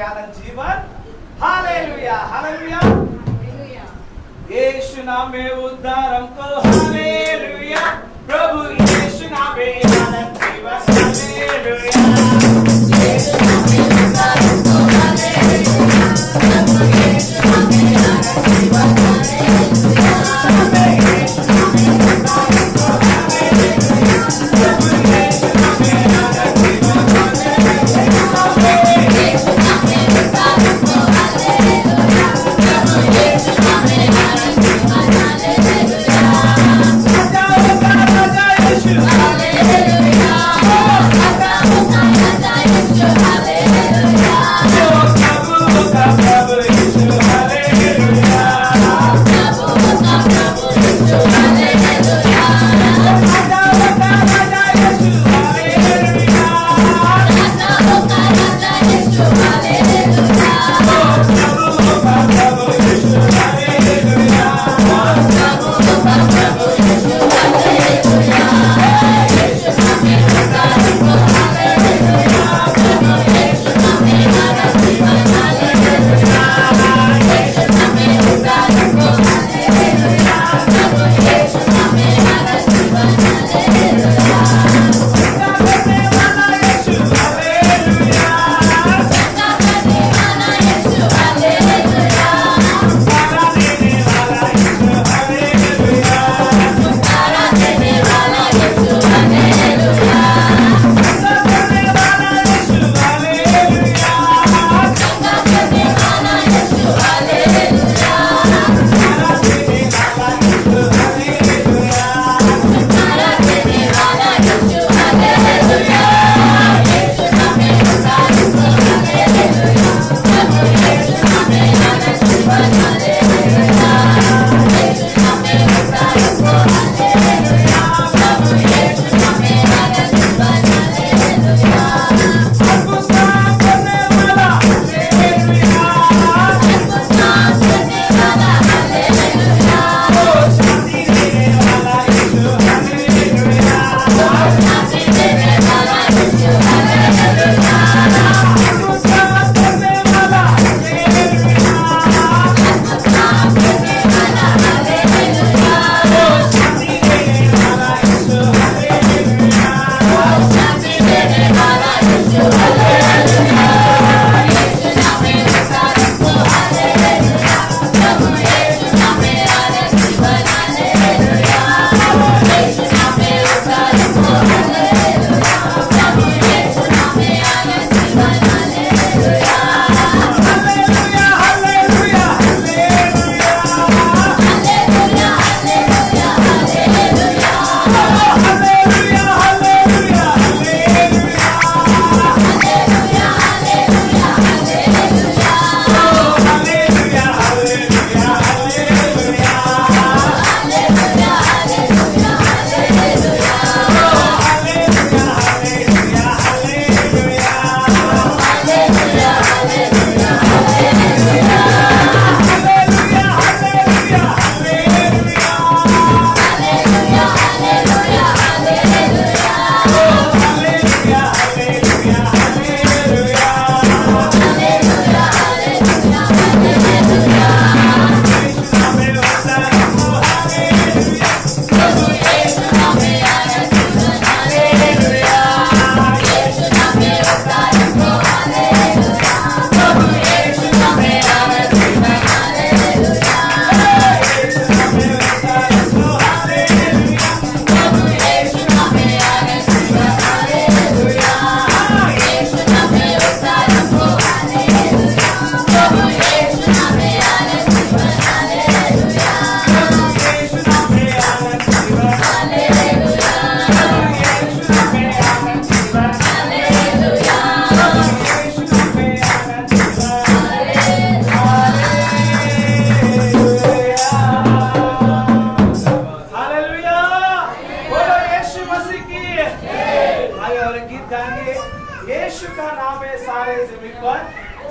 अनंत जीवन। Hallelujah hallelujah. यीशु नाम में उद्धार हमको। हालेलुया। प्रभु यीशु नाम में अनंत जीवन। हालेलुया। यीशु नाम में उद्धार हमको। हालेलुया। प्रभु यीशु नाम में अनंत जीवन। हालेलुया। यीशु नाम में उद्धार हमको। हालेलुया। प्रभु यीशु नाम में अनंत जीवन।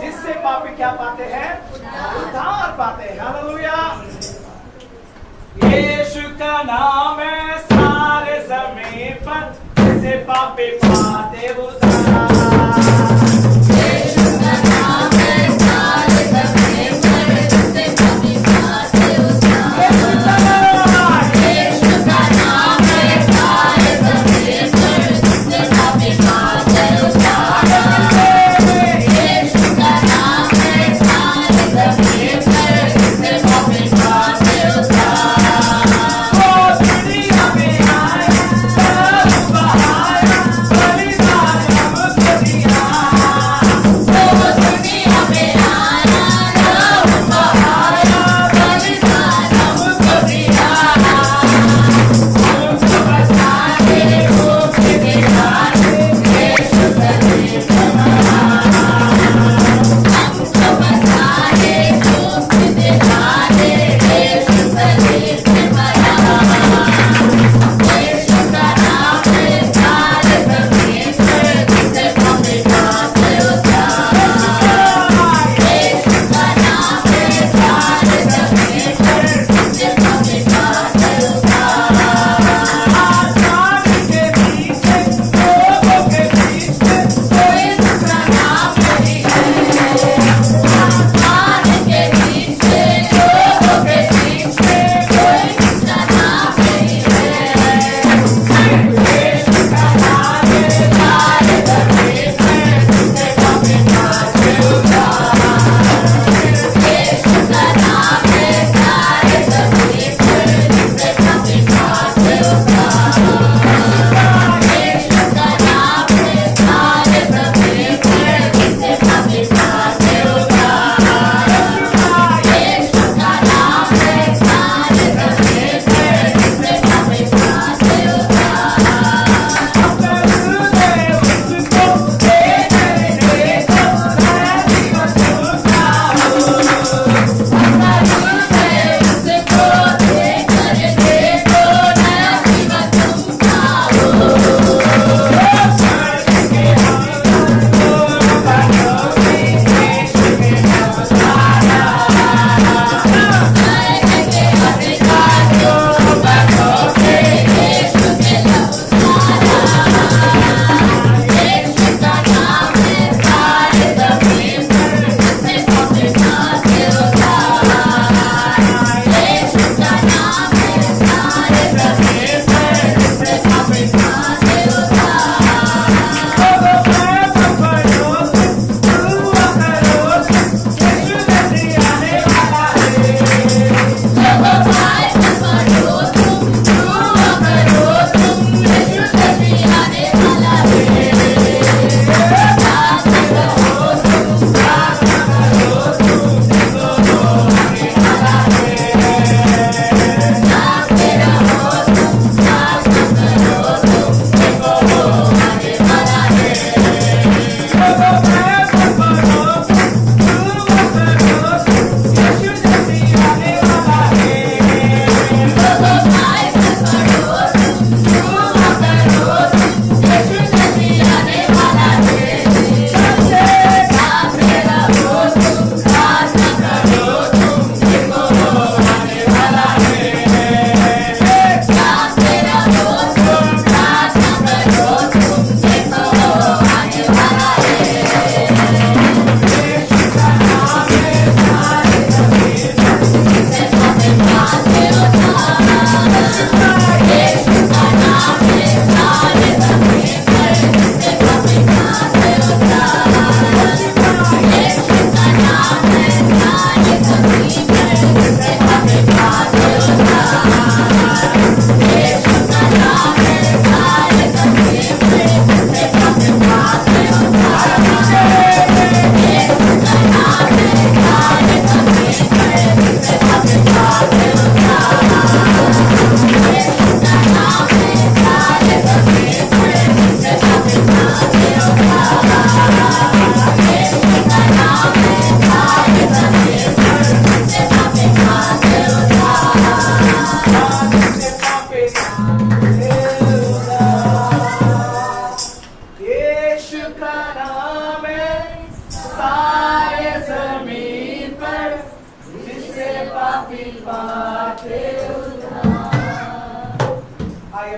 जिससे पापी क्या पाते हैं? उद्धार पाते हैं। हालेलुया। यीशु का नाम है सारे ज़मीन पर, जिससे पापी पाते उद्धार। यीशु का नाम है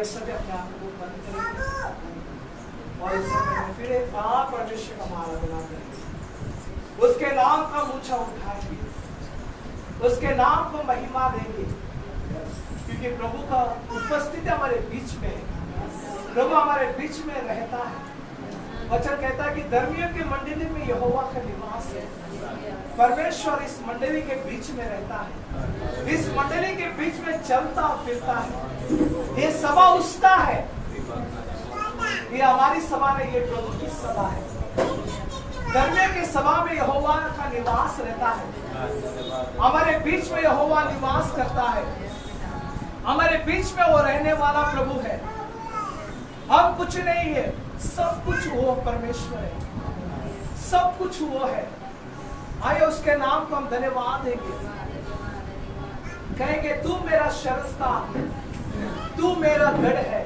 इस समय अपने आप को बंद करेंगे और इस समय में फिर एक बार परमेश्वर का आराधना करेंगे, उसके नाम का ऊंचा उठाएंगे, उसके नाम को महिमा देंगे, क्योंकि प्रभु का उपस्थिति हमारे बीच में है, प्रभु हमारे बीच में रहता है। वचन कहता है कि धर्मियों की मंडली में यहोवा का निवास है। परमेश्वर इस मंडली के बीच में रहता है, इस मंडली के बीच में चलता फिरता है। ये सभा उसका है, ये हमारी सभा नहीं, ये प्रभु की सभा है। धर्मियों की सभा में यहोवा का निवास रहता है, हमारे बीच में यहोवा निवास करता है, हमारे बीच में वो रहने वाला प्रभु है। हम कुछ नहीं है, सब कुछ वो परमेश्वर है, सब कुछ वो है। आइए उसके नाम को हम धन्यवाद देंगे, कहेंगे तू मेरा शरणस्थान, तू मेरा गढ़ है,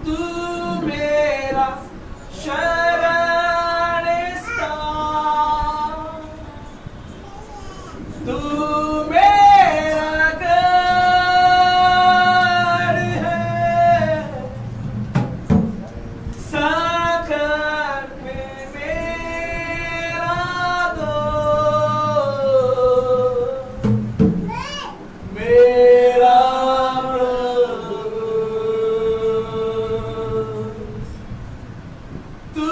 तू मेरा शरणस्थान, तू मेरा गढ़ है, संकट में मेरा दोस्त, मेरा प्रभु, तू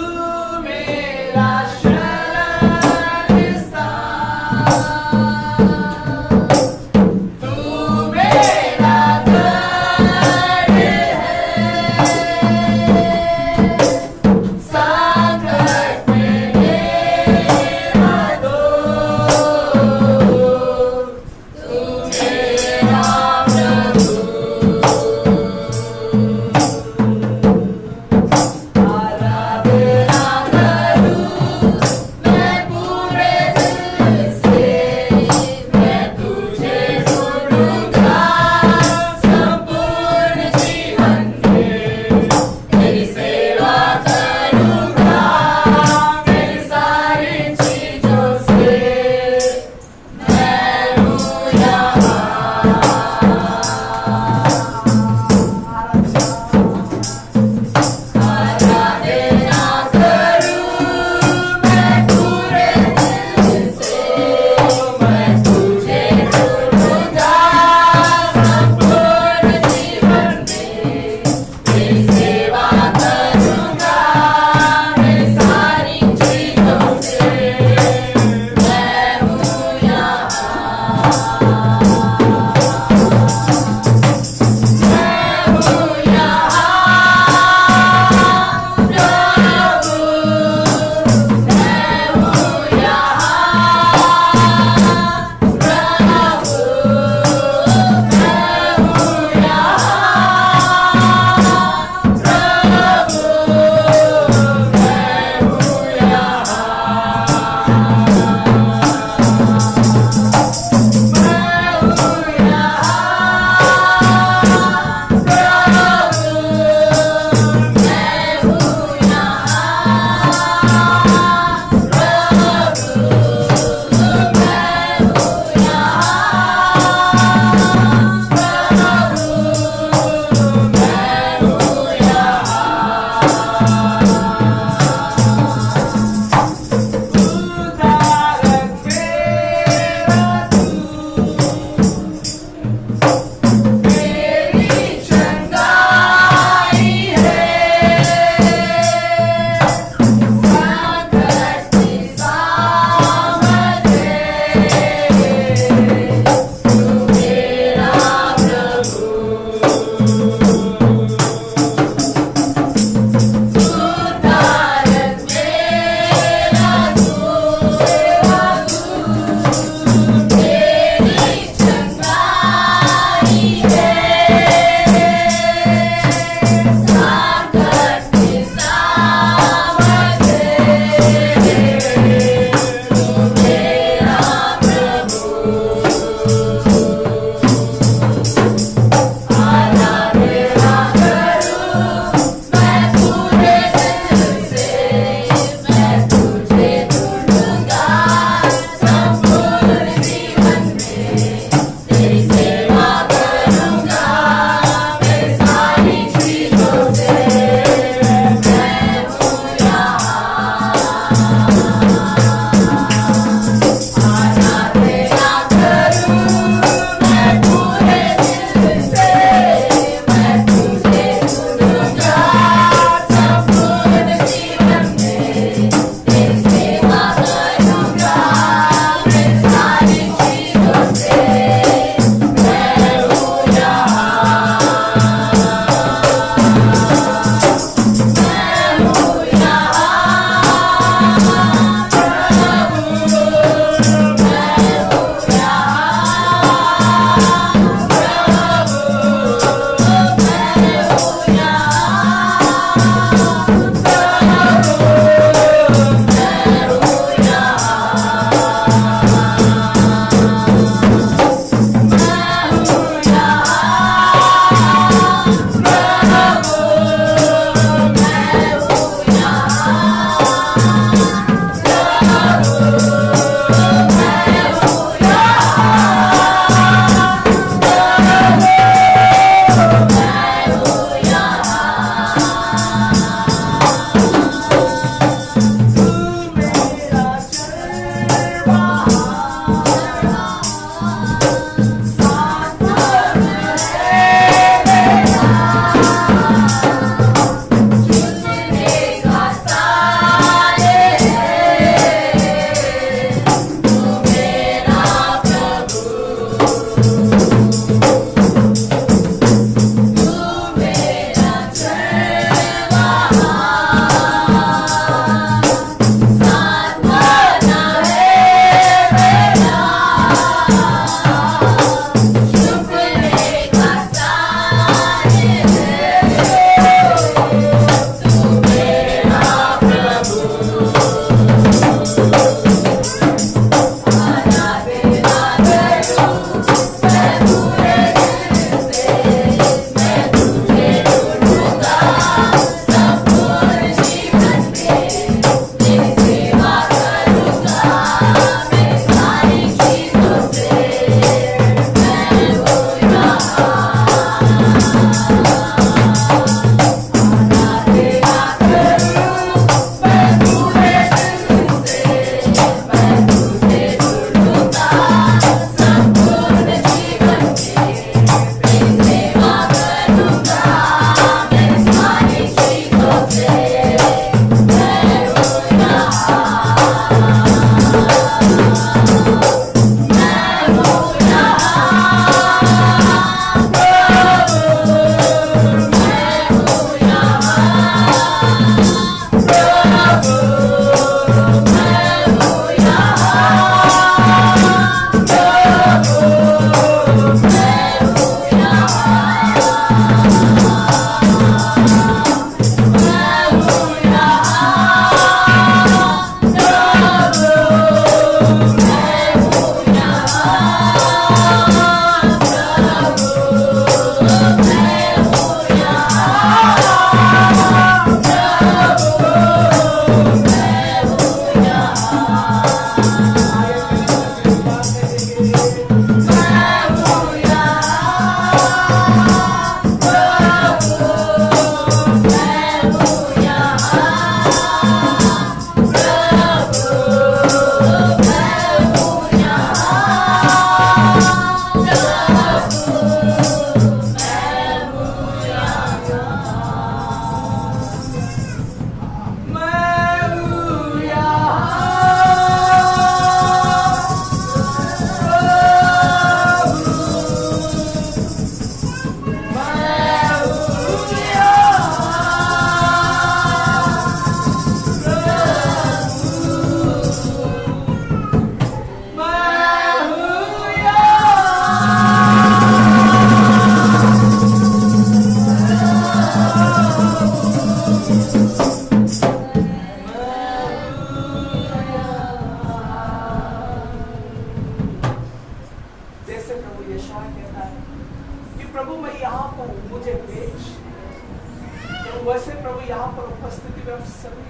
यहाँ पर उपस्थिति में हम सभी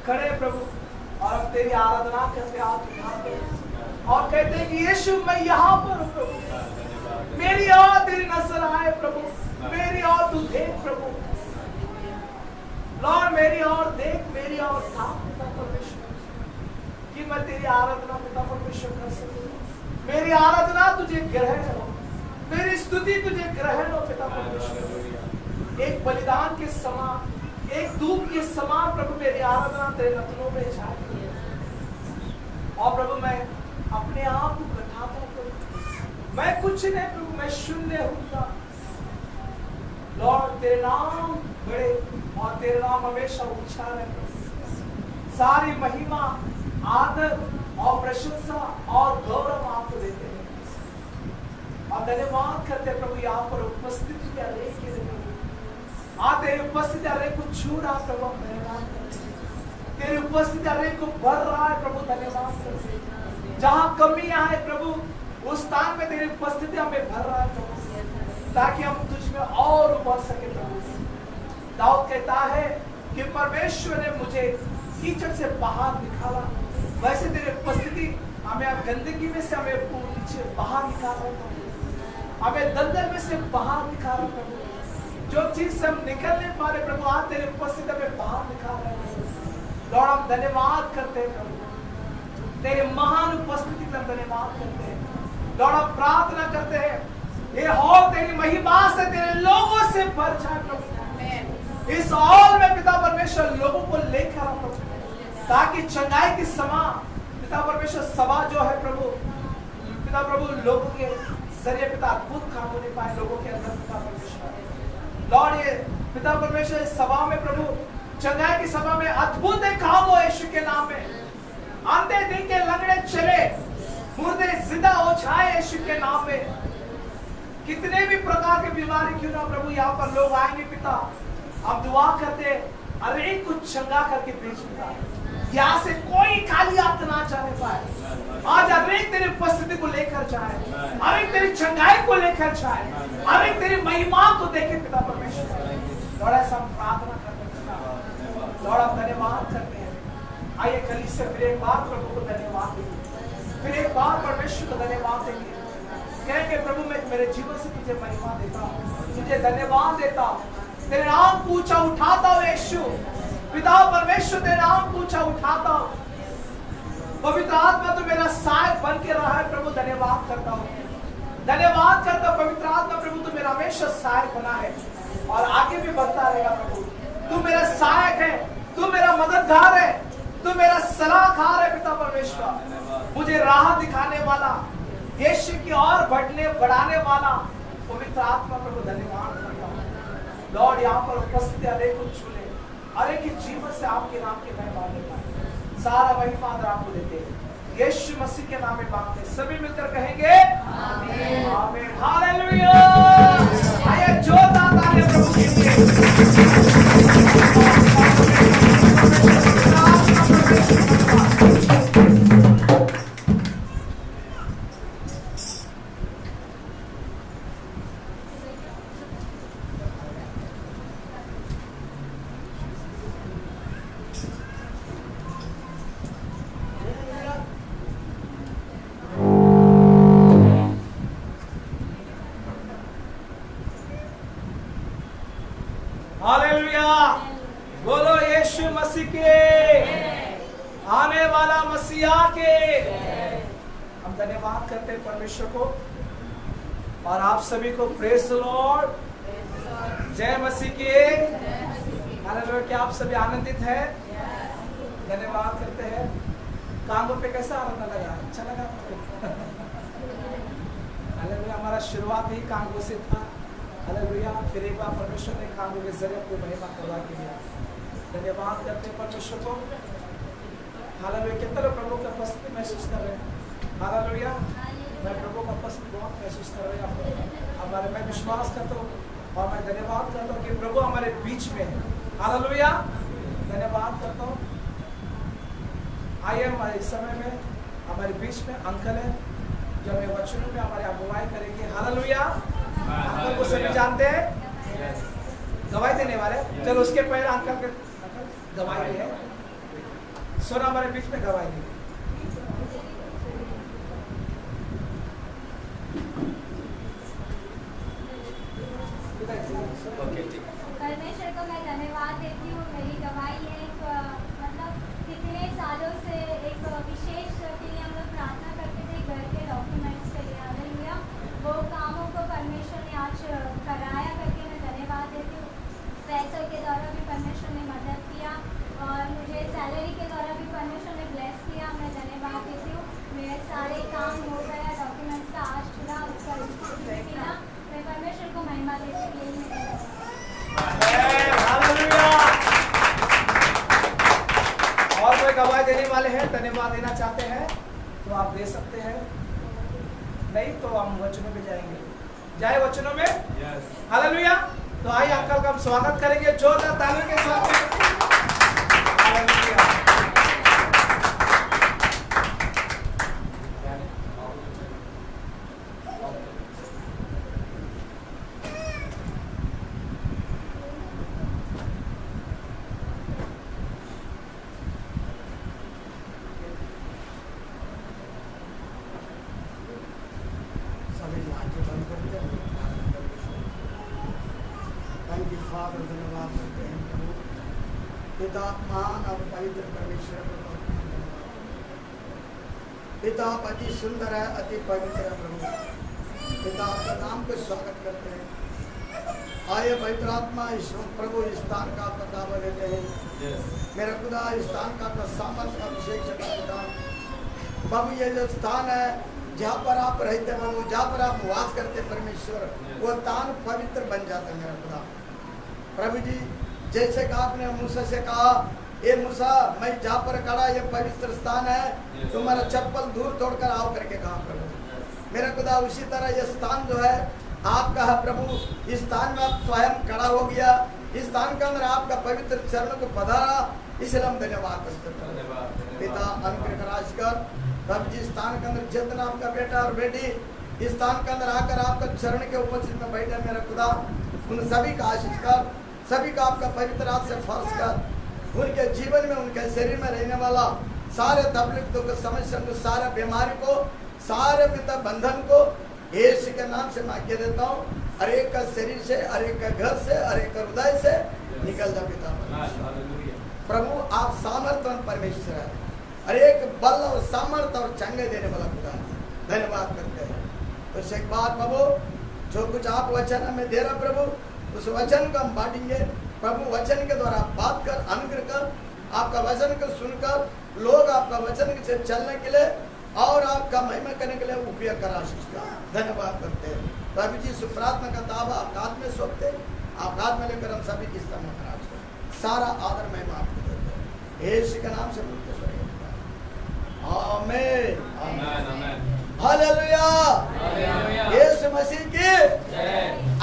खड़े प्रभु और हम तेरी आराधना करते हाथ उठाते और कहते हैं कि यीशु मैं यहाँ पर हूँ प्रभु, मेरी और तेरी नजर आए प्रभु, मेरी और तू देख प्रभु, लॉर्ड मेरी और देख, मेरी और था पिता परमेश्वर, कि मैं तेरी आराधना पिता परमेश्वर कर सकूं। मेरी आराधना तुझे ग्रहण हो, मेरी स्तुति तुझे ग्रहण हो पिता परमेश्वर। एक बलिदान के समान, एक धूप के समान प्रभु मेरी आराधना तेरे रत्नों में जाए। और प्रभु मैं अपने आप को घटाता हूं प्रभु, मैं कुछ नहीं प्रभु, मैं शून्य हूँ। लॉर्ड तेरे नाम बड़े और तेरे नाम हमेशा ऊंचा रहे। सारी महिमा, आदर और प्रशंसा और गौरव आपको देते हैं और धन्यवाद करते प्रभु यहाँ पर उपस्थिति के अनेक के लिए। तेरी उपस्थिति अनेक को छू रहा प्रभु, धन्यवाद करते। तेरी उपस्थिति अनेक को भर रहा है प्रभु, धन्यवाद करते। जहाँ कमी आए प्रभु उस स्थान में तेरी उपस्थिति हमें भर रहा है प्रभु, ताकि हम तुझ में और उभर सके प्रभु। दाऊद कहता है कि परमेश्वर ने मुझे कीचड़ से बाहर निकाला, वैसे तेरी उपस्थिति हमें गंदगी में से हमें नीचे बाहर निकाला प्रभु, हमें दलदल में से बाहर निकाला प्रभु। जो चीज से हम निकल नहीं पा रहे प्रभु, आज तेरी उपस्थिति में बाहर निकाल रहे हैं। लॉर्ड हम धन्यवाद करते हैं प्रभु, तेरे महान उपस्थिति का धन्यवाद करते हैं। लॉर्ड हम प्रार्थना करते हैं ये हॉल तेरी महिमा से, तेरे लोगों से भर जाए प्रभु। इस हॉल में पिता परमेश्वर लोगों को लेकर आओ प्रभु, ताकि चंगाई की सभा पिता परमेश्वर सभा जो है प्रभु, पिता प्रभु लोगों के जरिए पिता अद्भुत काम होने पाए लोगों के अंदर पिता परमेश्वर। लॉर्ड ये पिता परमेश्वर इस सभा में प्रभु, चंगाई की सभा में अद्भुत काम हो यीशु के नाम में। अंधे दिन के लंगड़े चले, मुर्दे जिंदा हो जाए यीशु के नाम में। कितने भी प्रकार की बीमारी क्यों ना प्रभु यहाँ पर लोग आएंगे पिता, हम दुआ करते अरे कुछ चंगा करके भेज पिता, यहाँ से कोई खाली हाथ ना जाने पाए। आज अनेक तेरी उपस्थिति को लेकर जाए, अनेक तेरी चंगाई को लेकर जाए, अनेक तेरी महिमा को देखे पिता परमेश्वर। लॉर्ड ऐसा हम प्रार्थना करते हैं पिता, लॉर्ड हम धन्यवाद करते हैं। आइए कलीसिया से फिर एक बार प्रभु को धन्यवाद देंगे, फिर एक बार परमेश्वर को धन्यवाद देंगे, कहेंगे प्रभु मैं मेरे जीवन से तुझे महिमा देता हूँ, तुझे धन्यवाद देता हूँ, तेरे नाम को ऊंचा उठाता हूँ यीशु पिता परमेश्वर, तेरे नाम को ऊंचा उठाता हूँ। पवित्र आत्मा तो मेरा सहायक बन के रहा है प्रभु, धन्यवाद करता हूँ, धन्यवाद करता हूँ। पवित्र आत्मा प्रभु तू मेरा हमेशा सहायक बना है और आगे भी बढ़ता रहेगा प्रभु। तू मेरा सहायक है, तू मेरा मददगार है, तू मेरा सलाहकार है पिता परमेश्वर। मुझे राह दिखाने वाला, यीशु की ओर बढ़ाने वाला पवित्र आत्मा प्रभु धन्यवाद करता हूँ। लॉर्ड यहाँ पर उपस्थित अनेक को छूले, अनेक के जीवन से आपके नाम की महिमा ले पाए। सारा महिमा आपको देते हैं यीशु मसीह के नाम में मांगते, सभी मिलकर कहेंगे आमीन आमीन हालेलुया। आइए जोरदार तालियां प्रभु के लिए। हालेलुया, बोलो यीशु मसीह के, आने वाला मसीहा के। हम धन्यवाद करते हैं परमेश्वर को और आप सभी को प्रेज द लॉर्ड, जय मसीह के। हालेलुया, क्या आप सभी आनंदित हैं? धन्यवाद करते हैं। कांगो पे कैसा आनंद लगा? अच्छा लगा? हालेलुया, हमारा शुरुआत ही कांगो से था। हालेलुया, फिर एक बार परमेश्वर ने कांगो के जरिए अपनी महिमा करवा के लिया। धन्यवाद करते हैं परमेश्वर को। हालेलुया, कितने लोग प्रभु का उपस्थिति महसूस कर रहे हैं? हालेलुया, मैं प्रभु का उपस्थिति बहुत महसूस कर रही हूँ। हमारे मैं विश्वास करता हूँ और मैं धन्यवाद करता हूँ कि प्रभु हमारे बीच में है। हालेलुया, धन्यवाद करता हूँ। आइए हमारे इस समय में हमारे बीच में अंकल है जो हमें वचनों में हमारी अगुवाई करेंगे। हालेलुया, अंकल को सभी जानते हैं। गवाही देने वाले। चलो उसके पहले अंकल के गवाही है, सोना हमारे बीच में गवाही दी। परमेश्वर को मैं धन्यवाद देती हूँ। मेरी गवाही है मतलब कितने सालों से एक विशेष के लिए हम लोग प्रार्थना करते थे घर के डॉक्यूमेंट्स के लिए, हालेलुया। वो कामों को परमेश्वर ने आज कराया करके मैं धन्यवाद देती हूँ। पैसों के द्वारा भी परमेश्वर ने मदद किया और मुझे सैलरी के द्वारा भी परमेश्वर ने ब्लेस किया। मैं धन्यवाद देती हूँ। मेरे सारे काम हो गया, डॉक्यूमेंट्स का आज पूरा किया। मैं परमेश्वर को महिमा देती हूँ। यही मेरा और कोई गवाही देने वाले हैं, धन्यवाद देना चाहते हैं तो आप दे सकते हैं, नहीं तो हम वचनों में जाएंगे। जाए वचनों में, हालेलुया। तो आइए अंकल का हम स्वागत करेंगे जोरदार तालियों के साथ। हालेलुया। धन्यवाद करते हैं प्रभु पिता महान और पवित्र परमेश्वर। पिता अति सुंदर है, अति पवित्र है प्रभु। पिता आपका नाम को स्वागत करते हैं। आइए पवित्र आत्मा प्रभु इस स्थान का आपका दावा लेते हैं। मेरा खुदा इस स्थान का आपका सामर्थ्य अभिषेक से पिता प्रभु, ये जो स्थान है जहाँ पर आप रहते प्रभु, जहाँ पर आप वास करते परमेश्वर, वो स्थान पवित्र बन जाता है मेरा खुदा। प्रभु जी जैसे कि आपने मूसा से कहा, ये मूसा मैं जहाँ पर खड़ा ये पवित्र स्थान है, तुम्हारा चप्पल दूर तोड़कर आओ करके कहा प्रभु। मेरा खुदा उसी तरह ये स्थान जो है आपका है प्रभु। इस स्थान में आप स्वयं खड़ा हो गया, इस स्थान के अंदर आपका पवित्र चरण को पधारा, इसलिए हम धन्यवाद करते हैं पिता। अनुग्रह राज कर प्रभु जी स्थान के अंदर जितना आपका बेटा और बेटी इस स्थान के अंदर आकर आपका चरण के उपस्थित में बैठे मेरा खुदा, उन सभी का आशीष कर, सभी का आपका पवित्र हाथ से फर्ज कर, उनके जीवन में उनके शरीर में रहने वाला सारे तकलीफों को, समस्या को, सारे बीमारी को, सारे पिता बंधन को यीशु के नाम से मैं कह देता हूँ। हर एक का शरीर से, हर एक का घर से, हर एक का हृदय से निकल जा पिता प्रभु। आप सामर्थ्यवान परमेश्वर है, हर एक बल और सामर्थ्य और चंगे देने वाला खुदा है। धन्यवाद करते हैं। तो एक बात प्रभु, जो कुछ आप वचन हमें दे रहा प्रभु, उस वचन को हम बांटेंगे प्रभु। वचन के द्वारा बात कर, अनुग्रह कर, आपका वचन को सुनकर लोग आपका वचन से चलने के लिए और आपका महिमा करने के लिए उपयोग कर आशीष का धन्यवाद करते हैं प्रभु जी। सुप्रार्थना का दावा आपका हाथ में सौंपते, आप हाथ में लेकर हम सभी की स्तंभ में राज कर सारा आदर महिमा आपको देते हैं यीशु के नाम से बोलते हैं। आमीन आमीन हालेलुया। यीशु मसीह की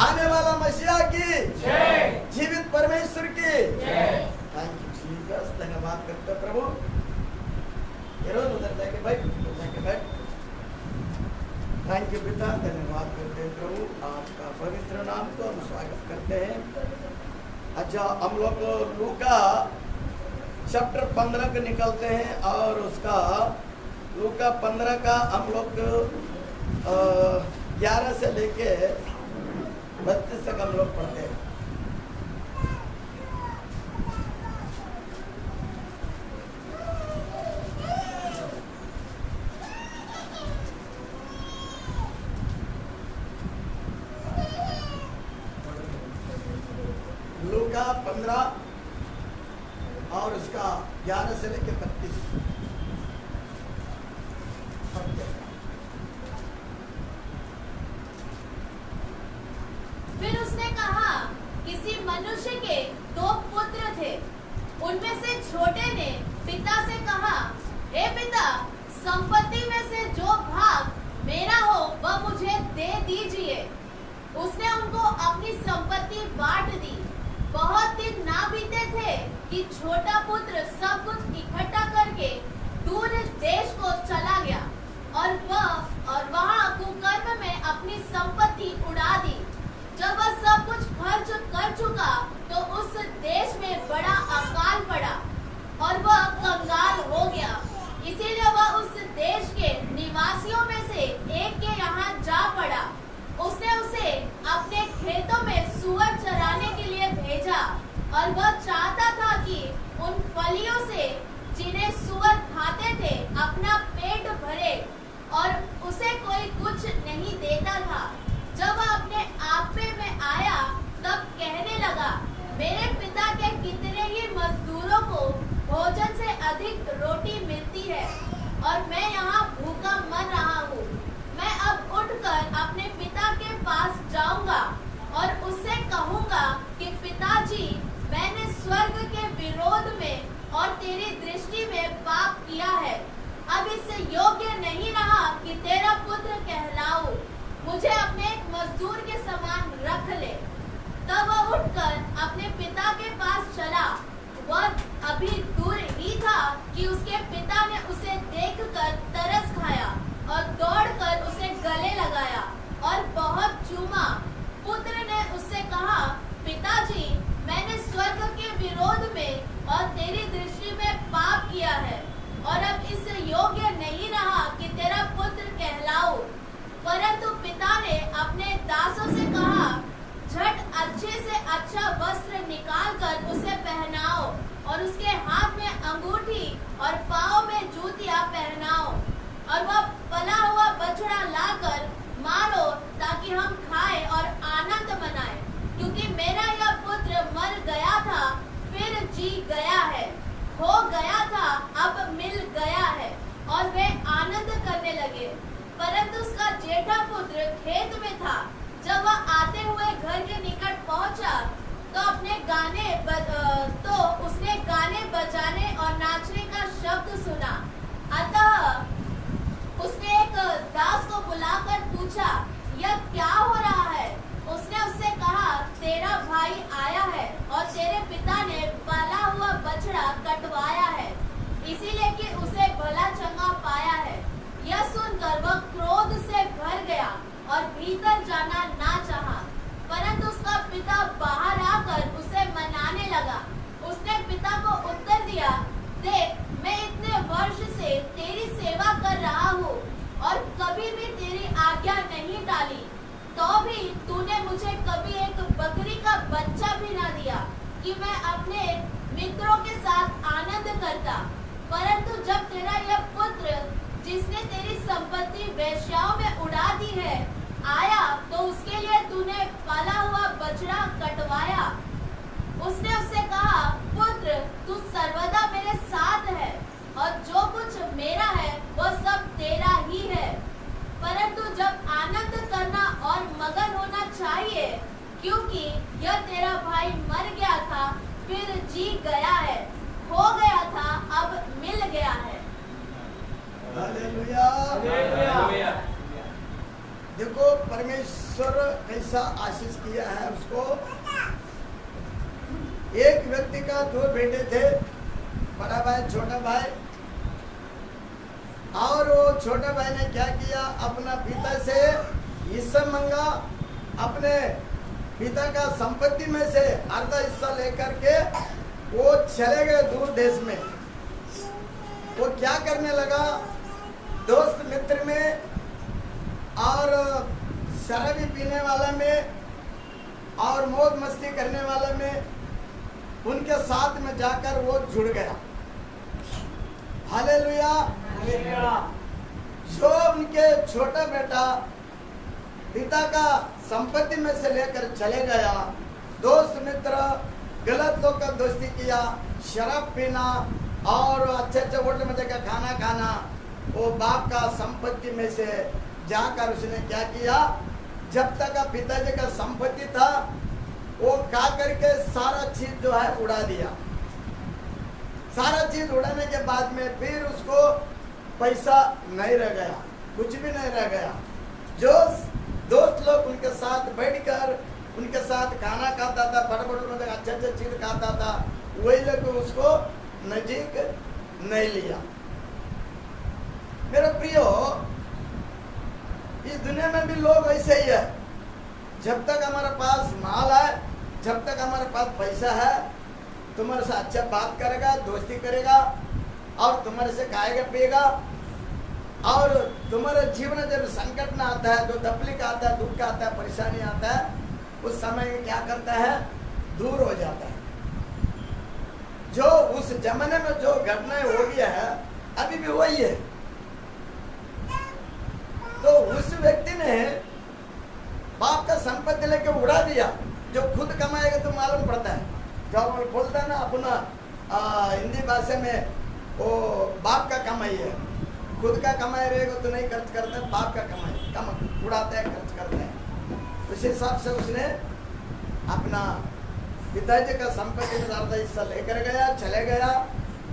आने वाला मसीहा की जीवित परमेश्वर की थैंक यू जीसस। धन्यवाद करते हैं प्रभु। उधर जाके बैठ। थैंक यू पिता, धन्यवाद करते हैं प्रभु। आपका पवित्र नाम को हम स्वागत करते हैं। अच्छा, हम लोग लूका चैप्टर 15 के निकलते हैं और उसका लूका 15 का हम लोग 11 से लेके 32 तक हम लोग पढ़ते हैं। लूका 15 और उसका 11 से लेके 32। फिर उसने कहा, किसी मनुष्य के 2 पुत्र थे। उनमें से छोटे ने पिता से कहा, हे पिता, संपत्ति में से जो भाग मेरा हो वह मुझे दे दीजिए। उसने उनको अपनी संपत्ति बांट दी। बहुत दिन ना बीते थे कि छोटा पुत्र सब कुछ इकट्ठा करके दूर देश को चला गया और वहाँ कुकर्म में अपनी संपत्ति उड़ा दी। जब वह सब कुछ खर्च कर चुका और मैं यहाँ भूखा मर रहा हूँ। मैं अब उठकर अपने पिता के पास जाऊंगा और उससे कहूंगा कि पिताजी, मैंने स्वर्ग के विरोध में और तेरी दृष्टि में पाप किया है। अब इससे योग्य नहीं रहा कि तेरा पुत्र कहलाऊं। मुझे अपने एक मजदूर के समान रख ले। तब वह उठकर अपने पिता के पास चला। वह अभी दूर ही था कि उसके पिता ने उसे देखकर तरस खाया और दौड़कर उसे गले लगाया और बहुत चूमा। पुत्र ने उससे कहा, पिताजी, मैंने स्वर्ग के विरोध में और तेरी दृष्टि में पाप किया है और अब इससे योग्य नहीं रहा कि तेरा पुत्र कहलाऊं। परंतु पिता ने अपने दासों से कहा, झट अच्छे से अच्छा वस्त्र निकालकर उसे पहनाओ और उसके हाथ में अंगूठी और पाँव में जूतियां पहनाओ और वह पला हुआ बछड़ा लाकर मारो ताकि हम खाएं और आनंद मनाएं, क्योंकि मेरा यह पुत्र मर गया था फिर जी गया है, खो गया था अब मिल गया है। और वे आनंद करने लगे। परंतु उसका जेठा पुत्र खेत में था। जब वह आते हुए घर के निकट पहुंचा तो उसने गाने बजाने और नाचने का शब्द सुना। अतः उसने एक दास को बुलाकर पूछा, यह क्या हो रहा है? उसने उससे कहा, तेरा भाई आया है और तेरे पिता ने पाला हुआ बछड़ा कटवाया है, इसीलिए कि उसे भला चंगा पाया है। यह सुनकर वह क्रोध से भर गया और भीतर जाना ना चाहा। परंतु उसका पिता बाहर आकर उसे मनाने लगा। उसने पिता को उत्तर दिया, देख, मैं इतने वर्ष से तेरी सेवा कर रहा हूँ और कभी भी तेरी आज्ञा नहीं डाली, तो भी तूने मुझे कभी एक बकरी का बच्चा भी ना दिया कि मैं अपने मित्रों के साथ आनंद करता। परंतु जब तेरा यह पुत्र, जिसने तेरी संपत्ति वेश्याओं में उड़ा दी है, आया तो उसके लिए तूने पाला हुआ बछड़ा कटवाया। उसने उससे कहा, पुत्र, तू सर्वदा मेरे साथ है और जो कुछ मेरा है वह सब तेरा ही है। परंतु जब आनंद करना और मगन होना चाहिए, क्योंकि यह तेरा भाई मर गया था फिर जी गया है, खो गया था अब मिल गया है। हालेलुया। हालेलुया। देखो परमेश्वर कैसा आशीष किया है उसको। एक व्यक्ति का दो बेटे थे, बड़ा भाई छोटा भाई। और वो छोटा भाई ने क्या किया, अपना पिता से हिस्सा मांगा। अपने पिता का संपत्ति में से आधा हिस्सा लेकर के वो चले गए दूर देश में। वो क्या करने लगा, दोस्त मित्र में और शराबी पीने वाला में और मौज मस्ती करने वाला में, उनके साथ में जाकर वो जुड़ गया। हालेलुया। जो उनके छोटा बेटा पिता का संपत्ति में से लेकर चले गया, दोस्त मित्र गलत लोग का दोस्ती किया, शराब पीना और अच्छे अच्छे होटल में जाकर खाना खाना, वो बाप का संपत्ति में से जाकर उसने क्या किया, जब तक पिताजी का संपत्ति था वो खा करके सारा चीज जो है उड़ा दिया। सारा चीज उड़ाने के बाद में फिर उसको पैसा नहीं रह गया, कुछ भी नहीं रह गया। जो दोस्त लोग उनके साथ बैठकर उनके साथ खाना खाता था, बड़े बड़े मतलब अच्छे अच्छे चीज खाता था, वही लोग उसको नजीक नहीं लिया। मेरे प्रियो, इस दुनिया में भी लोग ऐसे ही है। जब तक हमारे पास माल है, जब तक हमारे पास पैसा है, तुम्हारे से अच्छा बात करेगा, दोस्ती करेगा और तुम्हारे से खाएगा पिएगा। और तुम्हारे जीवन में जब संकट में आता है, जो तकलीफ आता है, दुख आता है, परेशानी आता है, उस समय में क्या करता है, दूर हो जाता है। जो उस जमाने में जो घटनाएं हो गया है अभी भी वही है। तो उस व्यक्ति ने बाप का संपत्ति लेके उड़ा दिया। जो खुद कमाएगा तो मालूम पड़ता है, जब बोलता है ना अपना हिंदी भाषा में, वो बाप का कमाई है। खुद का कमाई रहेगा तो नहीं खर्च करते, बाप का कमाई कम उड़ाते हैं, खर्च करते हैं। उस हिसाब से उसने अपना पिताजी का संपत्ति में ज्यादा हिस्सा लेकर गया, चले गया,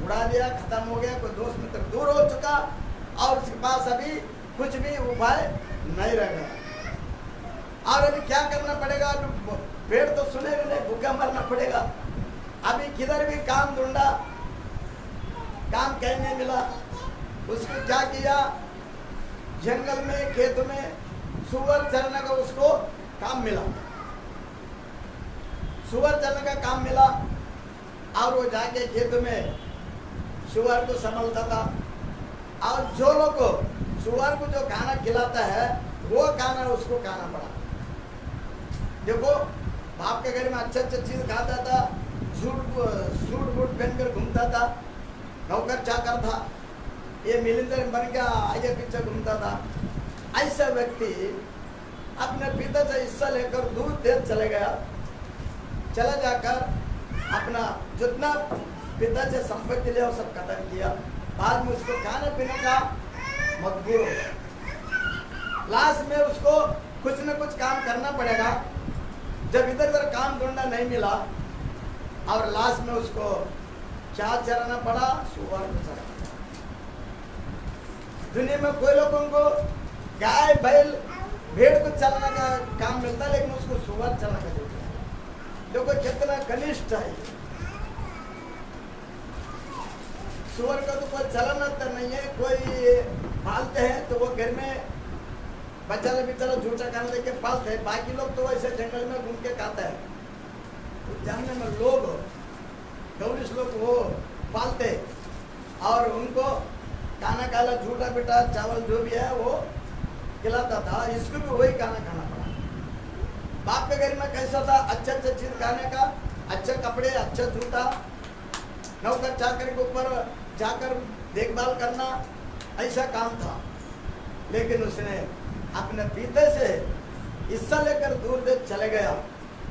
उड़ा दिया, खत्म हो गया। कोई दोस्त मित्र दूर हो चुका और उसके पास अभी कुछ भी उपाय नहीं रह गया। और अभी क्या करना पड़ेगा? पेड़ तो सुनेगा नहीं, भूखा मरना पड़ेगा। अभी किधर भी काम ढूंढा, काम कहीं नहीं मिला। उसको क्या किया? जंगल में, खेत में सुअर चरने का उसको काम मिला, सुअर चरने का काम मिला। और वो जाके खेत में सुअर को संभालता था। और जो लोग को सुअर को जो खाना खिलाता है वो खाना उसको खाना पड़ा। देखो, बाप के घर में अच्छा चीज खाता था, सूट बूट पहनकर घूमता था, नौकर चाकर था, ये मिलिंदर बन के आगे पीछे घूमता था। ऐसा व्यक्ति अपने पिता से हिस्सा लेकर दूर देश चले गया। चला जाकर अपना जितना पिता से संपत्ति लिया वो सब खत्म किया। बाद में उसको खाने पीने का मजबूर हो गया। लास्ट में उसको कुछ न कुछ काम करना पड़ेगा। जब इधर उधर काम ढूंढना नहीं मिला और लास्ट में उसको क्या चराना पड़ा? सुअर को चराना। दुनिया में कोई लोगों को गाय बैल भेड़ को चलाने का काम मिलता है, लेकिन उसको सुअर चलाने का देता है। देखो कितना कनिष्ठ है। सुअर का तो कोई चलाना तो नहीं है, कोई पालते हैं तो वो घर में बच्चा बेचारा झूठा खाना देके पालते हैं। बाकी लोग तो ऐसे जंगल में घूम के खाता है। तो जानने में लोग गौरीश लोग वो पालते और उनको खाना खाला झूठा बेटा चावल जो भी है वो खिलाता था। इसको भी वही खाना खाना पड़ा। बाप के घर में कैसा था? अच्छा चीज खाने का, अच्छा कपड़े, अच्छा जूता, नौकर चाकर के ऊपर जाकर देखभाल करना, ऐसा काम था। लेकिन उसने अपने पिता से हिस्सा लेकर दूर देश चले गया।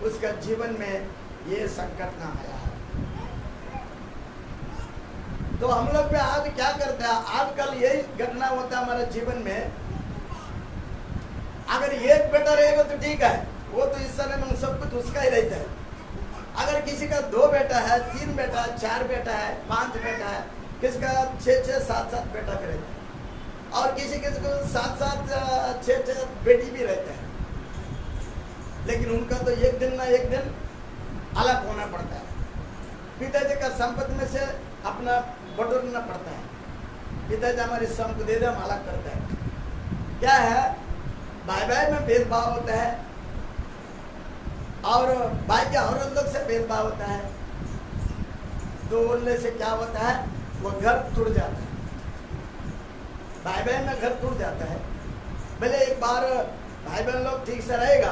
उसका जीवन में ये संकट ना आया है। तो हम लोग भी आज क्या करते हैं? आजकल यही घटना होता है हमारे जीवन में। अगर एक बेटा रहेगा तो ठीक है, वो तो हिस्सा में सब कुछ उसका ही रहता है। अगर किसी का 2 बेटा है, 3 बेटा है, 4 बेटा है, 5 बेटा है, किसका 6-6, 7-7 बेटा भी रहता है। और किसी किसी को 7-7, 6-6 बेटी भी रहते हैं। लेकिन उनका तो एक दिन ना एक दिन अलग होना पड़ता है। पिताजी का संपत्ति में से अपना बटोरना पड़ता है। पिताजी हमारे सम को दे दे, हम अलग करते हैं। क्या है? भाई भाई में भेदभाव होता है और भाई के औरत लोग से भेदभाव होता है। तो बोलने से क्या होता है? वो घर टूट जाता है। भाई बहन में घर टूट जाता है। भले एक बार भाई बहन लोग ठीक से रहेगा,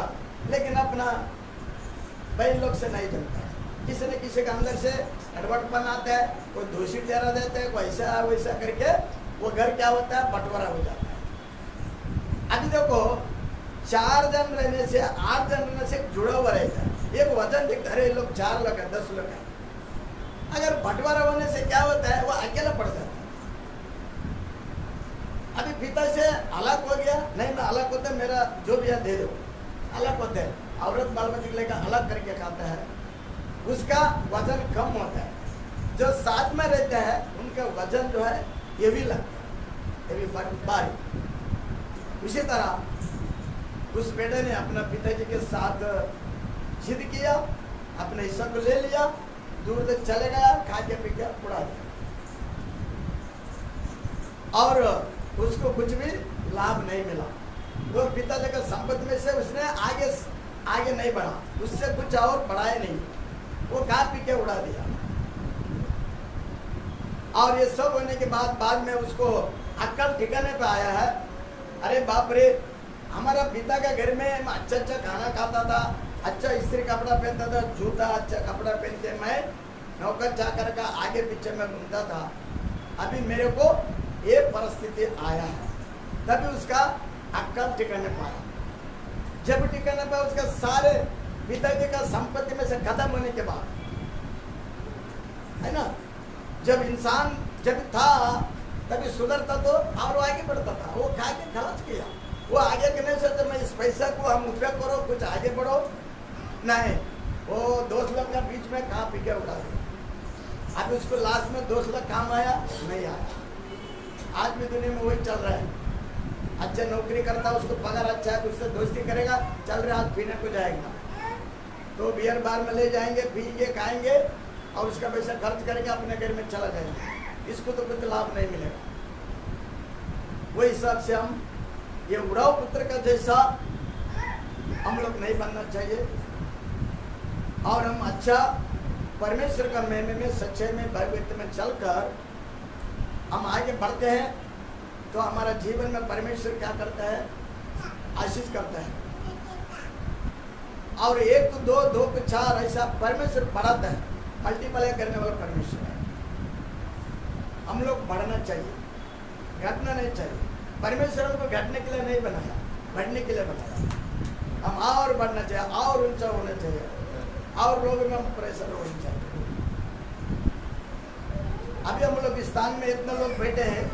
लेकिन अपना बहन लोग से नहीं जमता है। किसी न किसी के अंदर से गड़बड़पन आता है, कोई दोषी ठहरा देता है, कोई ऐसा वैसा करके वो घर क्या होता है? बंटवारा हो जाता है। अभी देखो, 4 जन रहने से 8 जन रहने से जुड़ा हुआ रहता है। एक वजन दिखता है, लोग 4 लोग है, 10 लोग है। अगर बंटवारा होने से क्या होता है? वो अकेला पड़ जाता है। अभी पिता से अलग हो गया, नहीं मैं अलग होता, मेरा जो भी है दे दो, अलग होते हैं। औरत बाल बच्चे लेकर अलग करके खाता है, उसका वजन कम होता है। जो साथ में रहते हैं उनका वजन जो है ये भी लगता है, ये भी भारी। इसी तरह उस बेटे ने अपना पिताजी के साथ जिद किया, अपने हिस्सा को ले लिया, दूर तक चले गया, खा के पी के उड़ा दिया और उसको कुछ भी लाभ नहीं मिला। वो पिताजी का संपत्ति में से उसने आगे नहीं बढ़ा, उससे कुछ और बढ़ाया नहीं, वो खा पी के उड़ा दिया। और ये सब होने के बाद में उसको अक्ल ठिकाने पे आया है। अरे बाप रे, हमारा पिता का घर में अच्छा खाना खाता था, अच्छा स्त्री कपड़ा पहनता था, जूता अच्छा कपड़ा पहन के मैं नौकर चाकर का आगे पीछे में घूमता था। अभी मेरे को ये परिस्थिति आया है। तभी उसका अक्ल ठिकाने पाया। जब ठिकाने पाया, उसका सारे पिताजी का संपत्ति में से खत्म होने के बाद, है ना, जब इंसान जब था तभी सुधरता तो और वो आगे बढ़ता था। वो खा के खर्च किया, वो आगे करने से तो मैं इस पैसा को हम उपयोग करो, कुछ आगे बढ़ो नहीं, वो 2 लाख के बीच में खा पी के उड़ा दिया। अब उसको लास्ट में 2 लाख काम आया नहीं आया। आज भी दुनिया में वही चल रहा है। अच्छा नौकरी करता, उसको पगार अच्छा है तो उससे दोस्ती करेगा, चल रहा आज पीने को जाएगा तो बियर बार में ले जाएंगे, पिएंगे, खाएंगे और उसका पैसा खर्च करेंगे, अपने घर में चला जाएगा। इसको तो कुछ लाभ नहीं मिलेगा। वही हिसाब से हम ये उड़ाऊ पुत्र का जैसा हम लोग नहीं बनना चाहिए और हम अच्छा परमेश्वर का महिमा में, सच्चाई में, भगवत में चलकर हम आगे बढ़ते हैं तो हमारा जीवन में परमेश्वर क्या करता है, आशीष करता है। और 1 को 2, 2 को 4 ऐसा परमेश्वर बढ़ाता है, मल्टीप्लाई करने वाला परमेश्वर है। हम लोग बढ़ना चाहिए, घटना नहीं चाहिए। परमेश्वर हमको घटने के लिए नहीं बनाया, बढ़ने के लिए बनाया। हम और बढ़ना चाहिए, और ऊंचा होना चाहिए, और लोगों में हम प्रेशर होना चाहिए। अभी हम लोग इस स्थान में इतने लोग बैठे हैं,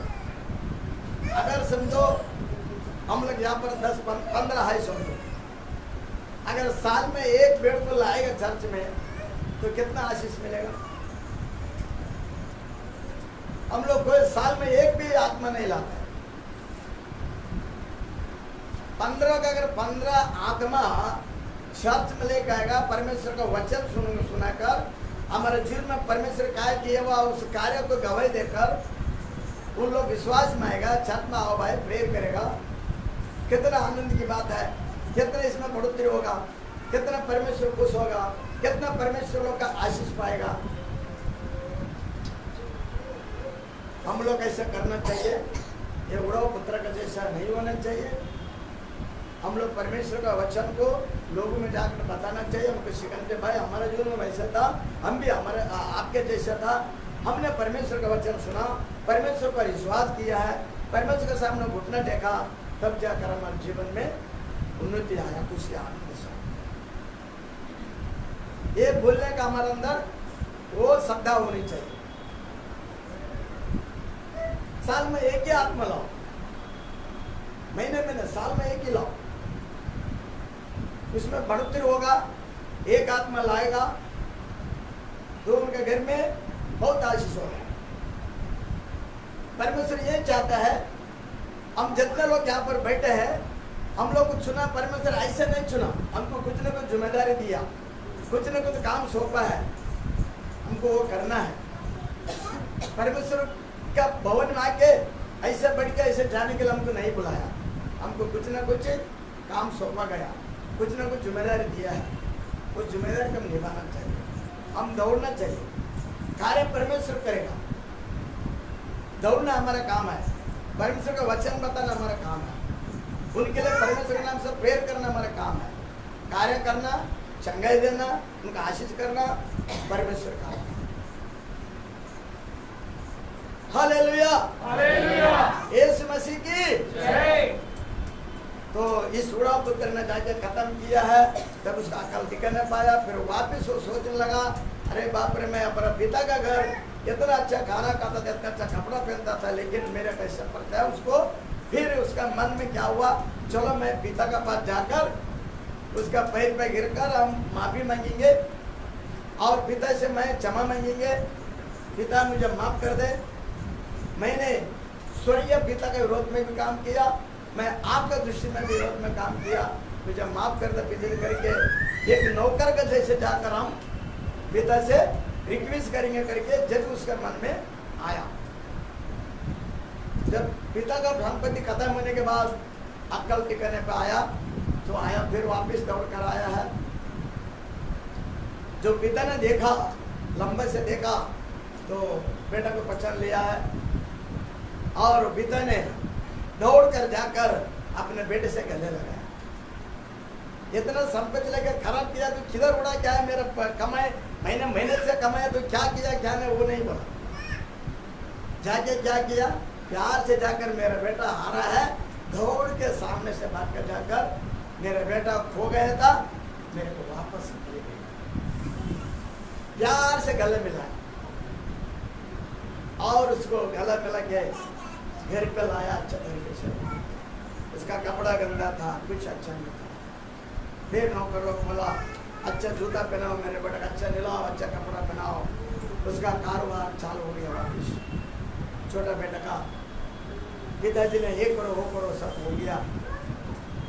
अगर समझो हम लोग यहाँ पर 10-15 है समझो, अगर साल में 1 पेड़ को लाएगा चर्च में तो कितना आशीष मिलेगा। हम लोग कोई साल में 1 भी आत्मा नहीं लाता है। 15 का अगर 15 आत्मा चर्च में लेकर आएगा, परमेश्वर का वचन सुनाकर हमारे जीवन में परमेश्वर का किया हुआ उस कार्य को गवाही देकर उन लोग विश्वास में आएगा, छत में आओ भाई प्रेयर करेगा। कितना आनंद की बात है, कितना इसमें बढ़ोतरी होगा, कितना परमेश्वर खुश होगा, कितना परमेश्वर लोग का आशीष पाएगा। हम लोग ऐसा करना चाहिए, ये उड़ाऊ पुत्र का जैसा नहीं होना चाहिए। हम लोग परमेश्वर का वचन को लोगों में जाकर बताना चाहिए। हमको सिखाते भाई हमारा जीवन में वैसा था, हम भी हमारे आपके जैसा था। हमने परमेश्वर का वचन सुना, परमेश्वर पर विश्वास किया है, परमेश्वर के सामने घुटना देखा, तब जाकर हमारे जीवन में उन्नति आया, खुशी आनंद से। ये बोलने का हमारे अंदर वो श्रद्धा होनी चाहिए। साल में 1 ही आत्मा लाओ, महीने साल में 1 ही लाओ, उसमें बढ़ोतरी होगा। 1 आत्मा लाएगा तो उनके घर में बहुत आशीष होगा। परमेश्वर ये चाहता है, हम जितने लोग यहाँ पर बैठे हैं, हम लोग को चुना परमेश्वर ऐसे नहीं चुना, हमको कुछ न कुछ जिम्मेदारी दिया, कुछ न कुछ काम सौंपा है, हमको वो करना है। परमेश्वर का भवन में आके ऐसे बढ़ के ऐसे जाने के लिए हमको नहीं बुलाया, हमको कुछ न कुछ काम सौंपा गया, कुछ न कुछ जिम्मेदारी दिया है। उस जिम्मेदारी को हम निभाना चाहिए, हम दौड़ना चाहिए। कार्य परमेश्वर करेगा, दौड़ना हमारा काम है, परमेश्वर का वचन बताना हमारा काम है, उनके लिए परमेश्वर के नाम से प्रेयर करना हमारा काम है। कार्य करना, चंगाई देना, उनका आशीष करना परमेश्वर का है। हालेलुया, हालेलुया, यीशु मसीह की जय। तो इस उड़ाऊ पुत्र ने जाके खत्म किया है, तब उसका अकल टिकने पाया। फिर वापस वो सोचने लगा, अरे बाप रे, मैं अपना पिता का घर इतना अच्छा खाना खाता था, इतना अच्छा कपड़ा पहनता था, लेकिन मेरे कैसे पड़ता है उसको। फिर उसका मन में क्या हुआ, चलो मैं पिता का पास जाकर उसका पैर पे गिरकर हम माफी मांगेंगे और पिता से मैं क्षमा मांगेंगे, पिता मुझे माफ कर दे, मैंने स्वर्गीय पिता के विरोध में भी काम किया, मैं आपका दृष्टि में विरोध में काम किया, मुझे माफ कर दे पिता करके एक नौकर का जैसे जाकर हम पिता से रिक्वेस्ट करेंगे करके जब उसके मन में आया। जब पिता का संपत्ति खत्म होने के बाद अक्ल टिकाने पे आया तो आया, फिर वापस दौड़ कर आया है। जो पिता ने देखा, लंबे से देखा तो बेटा को पहचान लिया है और पिता ने दौड़ कर जाकर अपने बेटे से गले लगाया। इतना संपत्ति लेकर खराब किया तो किधर उड़ा, क्या है मेरा कमाए, मैंने मेहनत से कमाया तो क्या किया क्या नहीं वो नहीं बोला। जाके क्या किया, प्यार से जाकर मेरा बेटा हारा है, दौड़ के सामने से भाग कर जाकर मेरा बेटा खो गया था, मेरे को वापस ले गया, प्यार से गले मिलाया और उसको गला मिला के घर पे लाया अच्छा तरीके से। उसका कपड़ा गंदा था, कुछ अच्छा नहीं था। फिर नौकर लोग बोला अच्छा जूता पहनाओ मेरे बेटे का, अच्छा निलाओ, अच्छा कपड़ा पहनाओ। उसका कारोबार चालू हो गया वापिस। छोटा बेटा का पिताजी ने ये करो वो करो सब हो गया।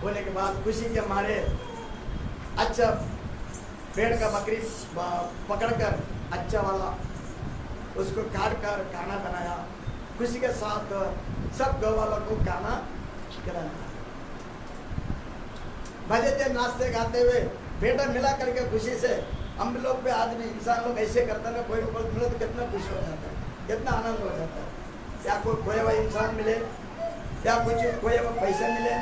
होने के बाद खुशी के मारे अच्छा पेड़ का बकरी पकड़कर अच्छा वाला उसको काट कर खाना बनाया। खुशी के साथ सब गाँव वालों को खाना खिलाया। मजे थे नाचते गाते हुए बेटा मिला करके खुशी से। हम लोग पे आदमी इंसान लोग ऐसे करते ना, कोई मिले तो कितना खुश हो जाता है, कितना आनंद हो जाता है। या कोई खोया हुआ इंसान मिले, या कुछ खोया हुआ पैसा मिले,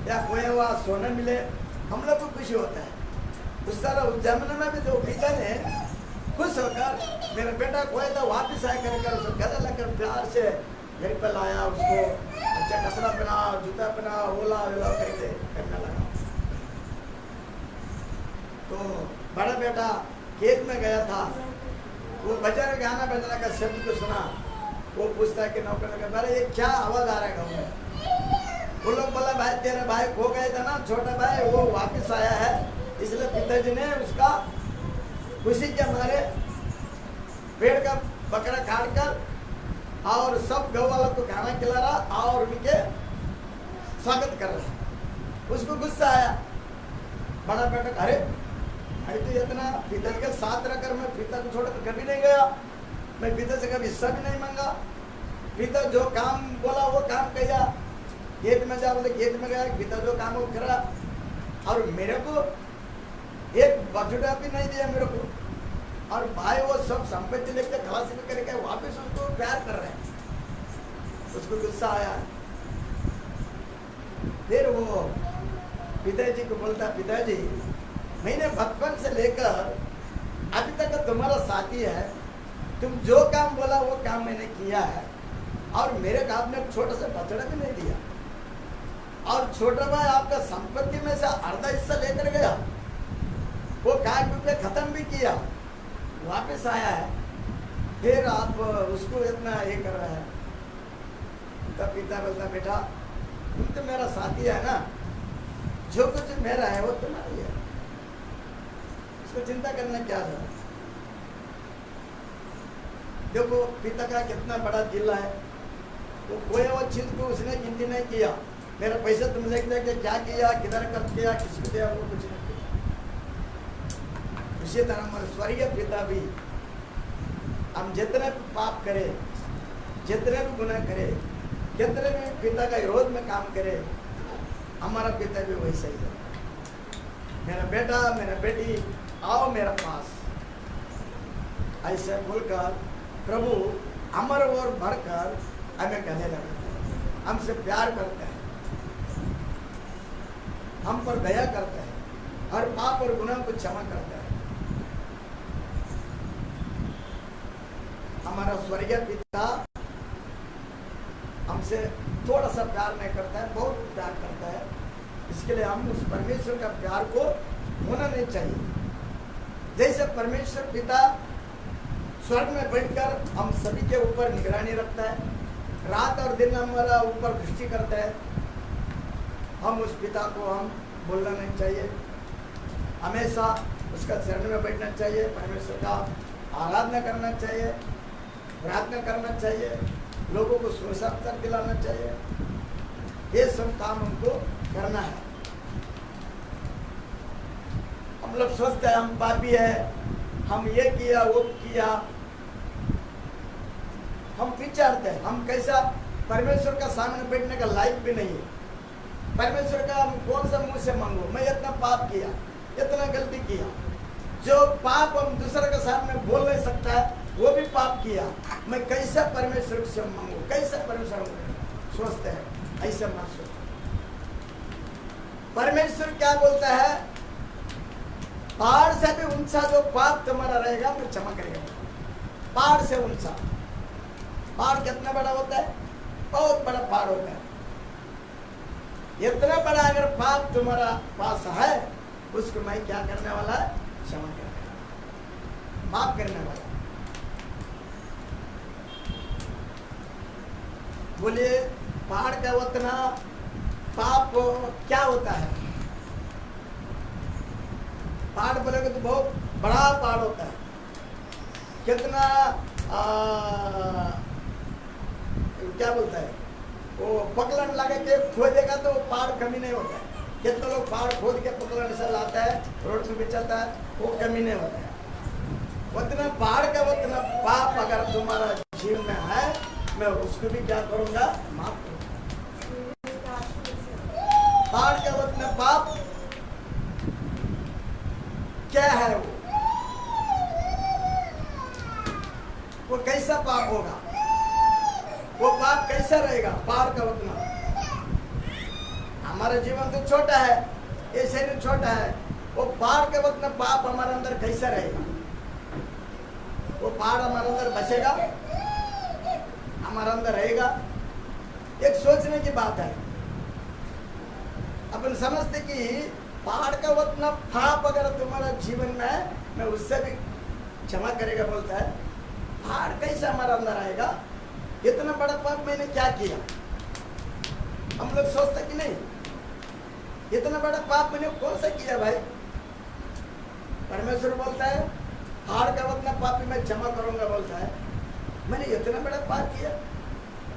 या खोया हुआ सोना मिले, हम लोग को खुशी होता है। उस तरह उस जमाने में भी तो पिता ने खुश होकर मेरा बेटा खोया था वापिस आया कर उसको गले लगकर प्यार से घर पर लाया। उसको अच्छा कपड़ा पहनाओ, जूता पहनाओ, ओला वेला करके करने लगा। तो बड़ा बेटा खेत में गया था, वो बजाने गाना बजाने का शब्द को सुना। वो पूछता है कि नौकर का अरे ये क्या आवाज आ रहा है गाँव में। वो लोग बोला भाई तेरा भाई खो गया था ना, छोटा भाई वो वापस आया है, इसलिए पिताजी ने उसका खुशी के मारे पेड़ का बकरा काट कर और सब गाँव वालों को खाना खिला रहा और उनके स्वागत कर रहा। उसको गुस्सा आया। बड़ा बेटा अरे भाई तो इतना पिताजी के साथ रहकर मैं पिता को छोड़कर कभी नहीं गया, मैं पिता से कभी हिस्सा भी नहीं मांगा। पिता जो काम बोला वो काम किया। खेत में जा बोले खेत में गया, पिता जो काम वो करा और मेरे को एक बछड़ा भी नहीं दिया मेरे को। और भाई वो सब संपत्ति लेकर खलासी में करके वापस उसको प्यार कर रहे हैं। उसको गुस्सा आया। फिर वो पिताजी को बोलता पिताजी मैंने बचपन से लेकर अभी तक तुम्हारा साथी है, तुम जो काम बोला वो काम मैंने किया है और मेरे काम ने छोटा सा बछड़ा भी नहीं दिया। और छोटा भाई आपका संपत्ति में से आधा हिस्सा लेकर गया, वो काट के खत्म भी किया, वापस आया है, फिर आप उसको इतना ये कर रहा है। तब पिता बोलता बेटा तुम तो मेरा साथी है ना, जो कुछ मेरा है वो तुम्हारा ही है, उसको चिंता करना क्या है। देखो पिता का कितना बड़ा दिल है, वो कोई और चीज को उसने गिनती नहीं किया। मेरा पैसा तुम लेके क्या किया, किधर खर्च किया, किसको दिया, वो कुछ नहीं किया। उसी तरह हमारे स्वर्गीय पिता भी हम जितने भी पाप करे, जितने भी गुनाह करे, जितने भी पिता का विरोध में काम करे, हमारा पिता भी वैसा ही है। मेरा बेटा मेरा बेटी आओ मेरे पास, ऐसे बोलकर प्रभु अमर और बढ़कर हमें कहने लगते हैं, हमसे प्यार करते हैं, हम पर दया करते हैं, हर पाप और गुनाह को क्षमा करते हैं। हमारा स्वर्गीय पिता हमसे थोड़ा सा प्यार नहीं करता है, बहुत प्यार करता है। इसके लिए हम उस परमेश्वर का प्यार को होना नहीं चाहिए। जैसे परमेश्वर पिता स्वर्ग में बैठकर हम सभी के ऊपर निगरानी रखता है, रात और दिन हमारा ऊपर दृष्टि करता है, हम उस पिता को हम बोलना नहीं चाहिए, हमेशा उसका चरण में बैठना चाहिए, परमेश्वर का आराधना करना चाहिए, प्रार्थना करना चाहिए, लोगों को सुसमाचार दिलाना चाहिए। ये सब काम हमको करना है। हम लोग सोचते हैं हम पापी है, हम ये किया वो किया, हम विचारते हैं हम कैसा परमेश्वर का सामने बैठने का लायक भी नहीं है। परमेश्वर का हम कौन सा मुंह से मांगो, मैं इतना पाप किया, इतना गलती किया। जो पाप हम दूसरे के सामने बोल नहीं सकता है वो भी पाप किया, मैं कैसा परमेश्वर से मांगू, कैसा परमेश्वर सोचते हैं। ऐसा मत सोचो। परमेश्वर क्या बोलता है, पहाड़ से भी ऊंचा जो पाप तुम्हारा रहेगा मैं क्षमा करेगा। पहाड़ से ऊंचा, पहाड़ कितना बड़ा होता है, बहुत बड़ा पहाड़ होता है। इतना बड़ा अगर पाप तुम्हारा पास है, उसको मैं क्या करने वाला है, क्षमा करने वाला, माफ करने वाला। बोलिए पहाड़ का उतना पाप क्या होता है? पहाड़ बोलेगे तो बहुत बड़ा पहाड़ होता है, कितना क्या बोलता है वो पकड़न लगा के खोदेगा तो पहाड़ कमी नहीं होता है। कितने लोग पहाड़ खोद के पकड़न से लाता है, रोड पे भी चलता है, वो कमी नहीं होता है। उतना पहाड़ का उतना पाप अगर तुम्हारा जीवन में है, मैं उसको भी क्या करूंगा, माफ करूंगा। पहाड़ का उतना पाप क्या है? वो कैसा पाप होगा? वो पाप कैसा रहेगा? पहाड़ का उतना। हमारा जीवन तो छोटा है, ये शरीर छोटा है, वो पहाड़ का उतना पाप हमारे अंदर कैसा रहेगा? वो पहाड़ हमारे अंदर बसेगा, हमारे अंदर रहेगा? एक सोचने की बात है। अपन समझते कि पहाड़ का उतना पाप अगर तुम्हारा जीवन में है, मैं उससे भी क्षमा करेगा बोलता है। पहाड़ कैसे हमारा अंदर आएगा? इतना बड़ा पाप मैंने क्या किया? हम लोग सोचते कि नहीं, इतना बड़ा पाप मैंने कौन सा किया भाई? परमेश्वर बोलता है पहाड़ का उतना पाप मैं क्षमा करूंगा बोलता है। मैंने इतना बड़ा पाप किया?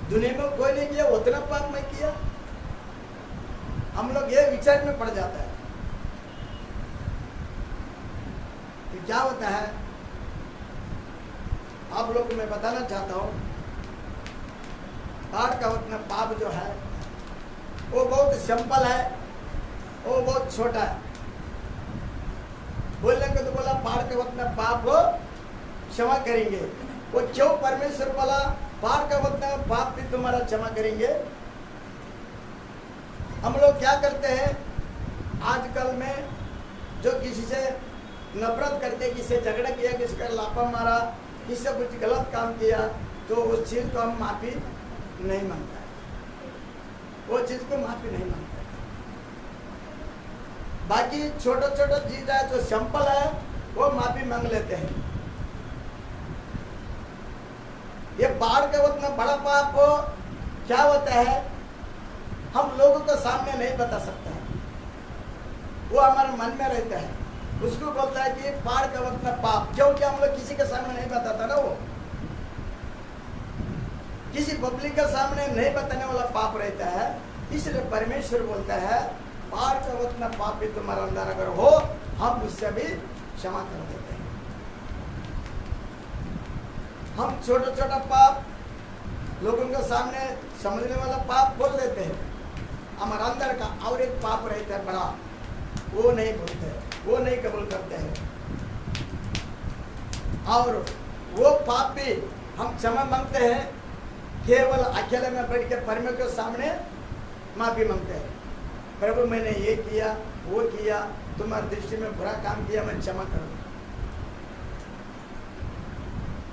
दुनिया में कोई नहीं किया उतना पाप मैं किया? हम लोग ये विचार में पड़ जाता है कि क्या होता है। आप लोग को मैं बताना चाहता हूं, पहाड़ का उतना पाप जो है वो बहुत सिंपल है, वो बहुत छोटा है। बोलने को तो बोला पहाड़ का उतना पाप क्षमा करेंगे। वो क्यों परमेश्वर बोला पहाड़ का उतना पाप भी तुम्हारा क्षमा करेंगे? हम लोग क्या करते हैं आजकल में, जो किसी से नफरत करते, किसी से झगड़ा किया, किसी का लापा मारा, किसी से कुछ गलत काम किया, तो उस चीज को हम माफी नहीं मांगता है, वो चीज को माफी नहीं मांगता है। बाकी छोटा छोटा चीज है जो सिंपल है वो माफी मांग लेते हैं। ये पहाड़ का उतना बड़ा पाप क्या होता है हम लोगों को सामने नहीं बता सकते हैं, वो हमारे मन में रहता है। उसको बोलता है कि पहाड़ का उतना पाप, क्योंकि हम लोग किसी के सामने नहीं बताता ना, वो किसी पब्लिक के सामने नहीं बताने वाला पाप रहता है। इसलिए परमेश्वर बोलता है पहाड़ का उतना पाप भी तुम्हारे अंदर अगर हो, हम उससे भी क्षमा कर देते हैं। हम छोटा छोटा पाप लोगों के सामने समझने वाला पाप बोल देते हैं, हमारे अंदर का और एक पाप रहता है बड़ा, वो नहीं बोलते, वो नहीं कबूल करते हैं। और वो पाप भी हम क्षमा मांगते हैं, केवल अकेले में बैठ के परमेश्वर के सामने माफी मांगते हैं। प्रभु मैंने ये किया, वो किया, तुम्हारी दृष्टि में बुरा काम किया, मैं क्षमा कर दूं।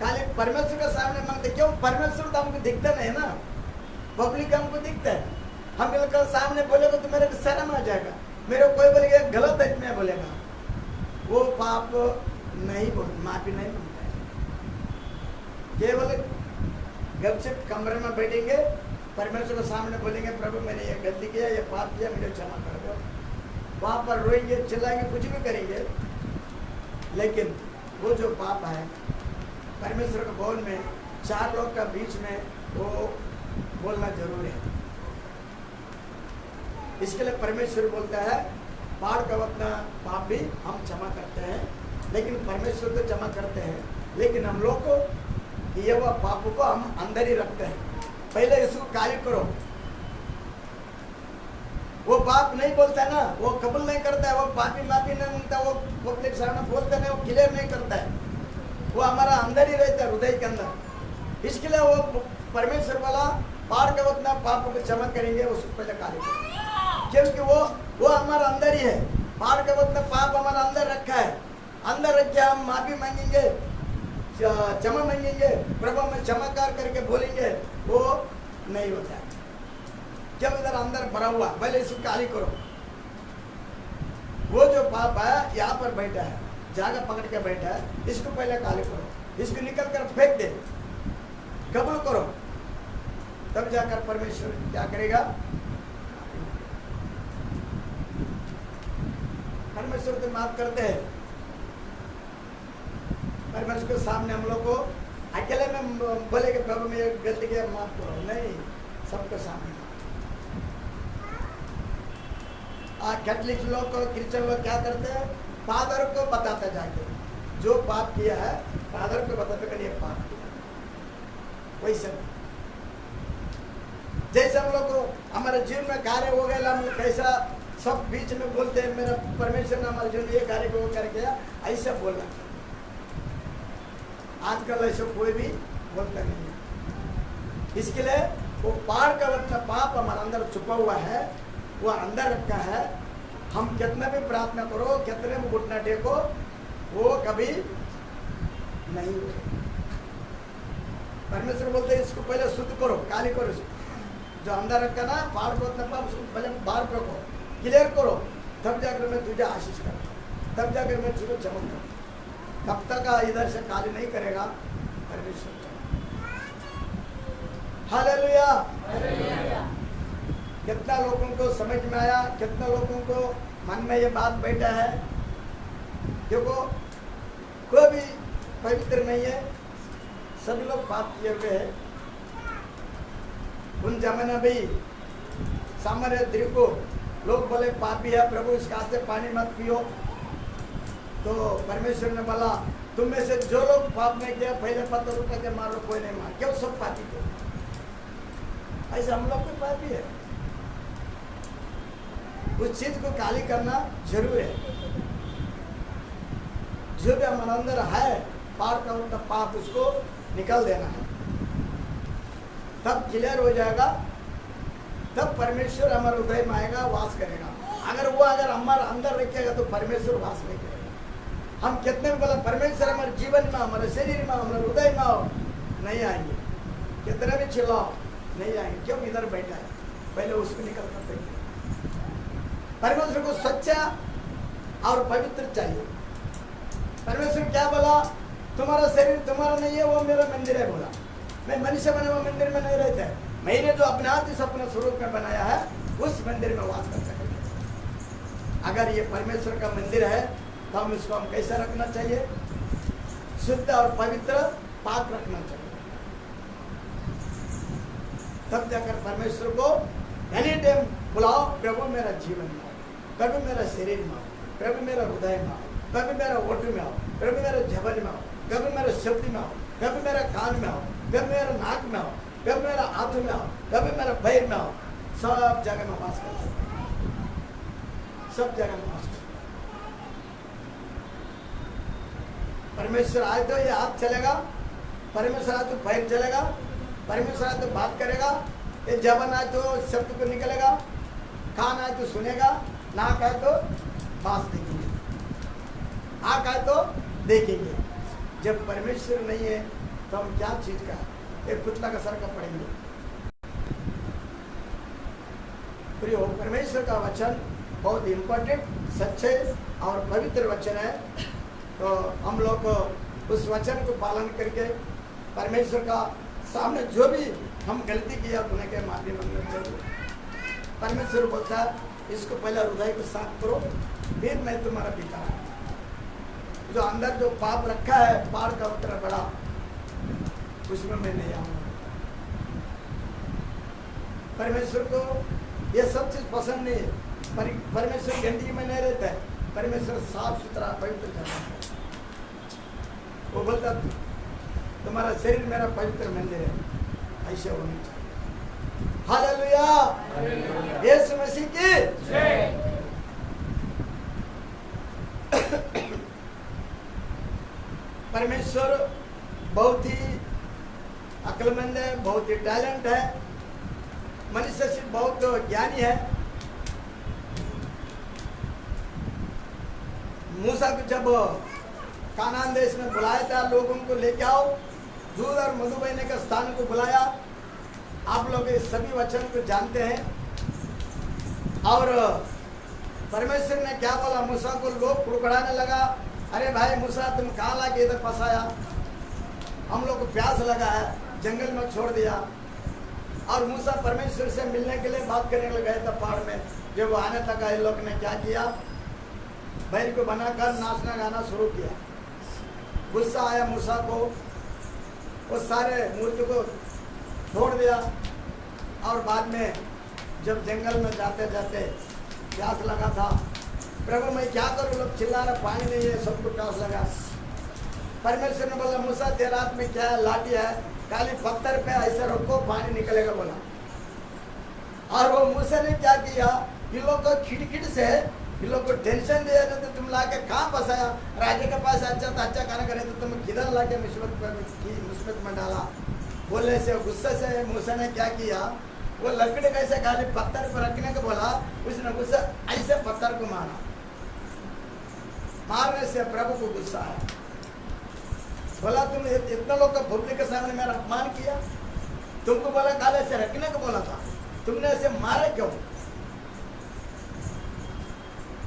खाली परमेश्वर के सामने मांगते, क्यों? परमेश्वर तो हमको दिखता नहीं ना, पब्लिक हमको दिखता है। हम बिल्कुल सामने बोलेगा तो मेरे को शर्म आ जाएगा, मेरे कोई बोलेगा गलत है मैं बोलेगा, वो पाप नहीं बोल, माफी नहीं मांगता है। केवल गपचप कमरे में बैठेंगे, परमेश्वर के सामने बोलेंगे प्रभु मैंने ये गलती किया, ये पाप किया, मुझे क्षमा कर दो। वहां पर रोएंगे, चिल्लाएंगे, कुछ भी करेंगे, लेकिन वो जो पाप है परमेश्वर के भवन में चार लोग का बीच में वो बोलना जरूरी है। इसके लिए परमेश्वर बोलता है पहाड़ का उतना पाप भी हम क्षमा करते हैं, लेकिन परमेश्वर तो क्षमा करते हैं, लेकिन हम लोग को ये वह पाप को हम अंदर ही रखते हैं। पहले इसको कार्य करो। वो पाप नहीं बोलता ना, वो कबूल नहीं करता है, वो पापी माफी नहीं मांगता, वो पब्लिक सामने बोलता नहीं, वो क्लियर नहीं करता है, वो हमारा अंदर ही रहता है, हृदय के अंदर। इसके लिए वो परमेश्वर वाला पहाड़ का उतना पाप को क्षमा करेंगे, उसको पहले कार्य करेंगे, क्योंकि वो हमारा अंदर ही है। पहाड़ का उतना पाप हमारा अंदर रखा है, अंदर रख के हम माफी मांगेंगे, क्षमा मांगेंगे, प्रभु में क्षमाकार करके बोलेंगे, वो नहीं होता है। जब इधर अंदर भरा हुआ, पहले इसको खाली करो। वो जो पाप है यहाँ पर बैठा है, जगह पकड़ के बैठा है, इसको पहले खाली करो, इसको निकल कर फेंक दे, कबूल करो। तब जाकर परमेश्वर क्या करेगा? परमेश्वर तो माफ करते हैं। परमेश्वर के सामने हम लोग को अकेले में बोले कि प्रभु मैं गलती किया माफ करो, नहीं, सबके सामने। कैथलिक लोग और क्रिश्चियन लोग क्या करते हैं? फादर को बताते जाके, जो पाप किया है फादर को बताते कि ये पाप किया। वैसे जैसे हम लोग को हमारे जीवन में कार्य हो गया, हम लोग कैसा सब बीच में बोलते हैं मेरा परमेश्वर ने हमारे जीवन में ये कार्य को कर गया, ऐसा बोलना। आजकल ऐसा कोई भी बोलता नहीं है। इसके लिए वो पार का अपना पाप हमारे अंदर छुपा हुआ है, वो अंदर रखा है। हम कितना भी प्रार्थना करो, कितने भी घुटना टेको, वो कभी नहीं हो। परमेश्वर बोलते हैं इसको पहले शुद्ध करो, काली करो, इसको जो अंदर रखा ना पार को अपना पाप, उसको पहले बाहर रखो, क्लियर करो, तब जाकर मैं तुझे आशीष करूँ, तब जाकर मैं तुझे चमक करूँ। तब तक इधर से काली नहीं करेगा परमेश्वर। हालेलुया। कितना लोगों को समझ में आया, कितना लोगों को मन में ये बात बैठा है? देखो कोई भी पवित्र नहीं है, सभी लोग पाप किए हुए हैं। उन जमाना भी सामर्य को लोग बोले पापी है, प्रभु इसका हाथ से पानी मत पियो। तो परमेश्वर ने बोला तुम में से जो लोग पाप नहीं किया पहले पत्थर उठा के मारो, कोई नहीं मार, क्यों सब पापी थे? ऐसा हम लोग भी पापी है। उस चीज को काली करना जरूर है। जो भी हमारे अंदर है पार का उनका पाप, उसको निकाल देना है, तब क्लियर हो जाएगा। तब परमेश्वर हमारे हृदय में आएगा, वास करेगा। अगर हमारे अंदर रखेगा तो परमेश्वर वास नहीं करेगा। हम कितने भी बोला परमेश्वर हमारे जीवन में, हमारे शरीर में, हमारे हृदय में आओ, नहीं आएंगे। कितने भी चिल्लाओ नहीं आएंगे। क्यों? इधर बैठा है, पहले उसको निकल कर देंगे। परमेश्वर को सच्चा और पवित्र चाहिए। परमेश्वर क्या बोला? तुम्हारा शरीर तुम्हारा नहीं है, वो मेरा मंदिर है। बोला मैं मनुष्य बने हुए मंदिर में नहीं रहता है, मैंने जो अपने हाथ से अपने स्वरूप में बनाया है उस मंदिर में वास कर सकेंगे। अगर ये परमेश्वर का मंदिर है तो हम इसको हम कैसा रखना चाहिए? शुद्ध और पवित्र पाक रखना चाहिए। तब जाकर परमेश्वर को एनी टाइम बुलाओ, प्रभु मेरा जीवन में आओ, प्रभु मेरा शरीर में आओ, प्रभु मेरा हृदय में आओ, प्रभु मेरा ओठ में आओ, प्रभु मेरा जबल में आओ, प्रभु मेरा शब्द में आओ, प्रभु मेरा कान में आओ, प्रभु मेरा नाक में आओ, प्रभु मेरा हाथ में आओ, प्रभु मेरा पैर में आओ। सब जगह में वास कर, सब जगह में वास कर। परमेश्वर आए तो ये हाथ चलेगा, परमेश्वर आए तो पैर चलेगा, परमेश्वर आए तो बात करेगा, ये जबान आए तो शब्द को निकलेगा, कान आए तो सुनेगा, नाक आए तो बात देखेंगे, आँख आए तो देखेंगे। जब परमेश्वर नहीं है तो हम क्या चीज का एक पुतला का सर का पड़ेंगे। प्रियो, परमेश्वर का वचन बहुत इम्पोर्टेंट, सच्चे और पवित्र वचन है। तो हम लोग उस वचन को पालन करके परमेश्वर का सामने जो भी हम गलती किया उन्हें के माफी मांगना चाहिए। परमेश्वर बोलता है इसको पहले हृदय को साफ करो, फिर मैं तुम्हारा पिता हूं। जो अंदर जो पाप रखा है पार का उत्तर बड़ा, उसमें मैं नहीं आऊंगा। परमेश्वर को ये सब चीज पसंद नहीं है। परमेश्वर गंदगी में नहीं रहता है, परमेश्वर साफ सुथरा पवित्र जगह है। वो बोलता तुम्हारा शरीर मेरा पवित्र मंदिर है, ऐसे होना चाहिए। हालेलुया, यीशु मसीह की जय। परमेश्वर बहुत ही अक्लमंद है, बहुत ही टैलेंट है, मनुष्य से बहुत ज्ञानी है। मूसा को जब कानान देश में बुलाया था, लोगों को लेके आओ, दूध और मधु बहने का स्थान को बुलाया। आप लोग इस सभी वचन को जानते हैं। और परमेश्वर ने क्या बोला मूसा को? लोग कुड़कुड़ाने लगा, अरे भाई मूसा तुम कहाँ लाके इधर फंसाया, हम लोग को प्यास लगा है, जंगल में छोड़ दिया। और मूसा परमेश्वर से मिलने के लिए बात करने लगे थे पहाड़ में। जब वो आने तक आए लोग ने क्या किया, बैल को बनाकर नाचना गाना शुरू किया। गुस्सा आया मूसा को, वो सारे मूर्ति को छोड़ दिया। और बाद में जब जंगल में जाते जाते प्यास लगा था, प्रभु मैं क्या करूँ, लोग चिल्ला रहे पानी नहीं है, सबको प्यास लगा। परमेश्वर ने बोला मूसा तेरे हाथ में क्या है, लाठी है, खाली पत्थर पे ऐसे रखो पानी निकलेगा बोला। और वो मूसा ने क्या किया, इन लोग को खिड़खिड़ से इन लोग को टेंशन दिया, तो तुम लाके कहाँ फंसाया, राजा के पास अच्छा खाना करे तो तुम किधर लाके मुसीबत में डाला। बोलने से गुस्से से मूसा ने क्या किया, वो लकड़ी कैसे खाली पत्थर पर रखने को बोला, उसने गुस्सा ऐसे पत्थर को मारा। मारने से प्रभु को गुस्सा आया, बोला तुम इतना लोग का पब्लिक के सामने मेरा अपमान किया, तुमको बोला काले से रखने को बोला था, तुमने ऐसे मारे क्यों।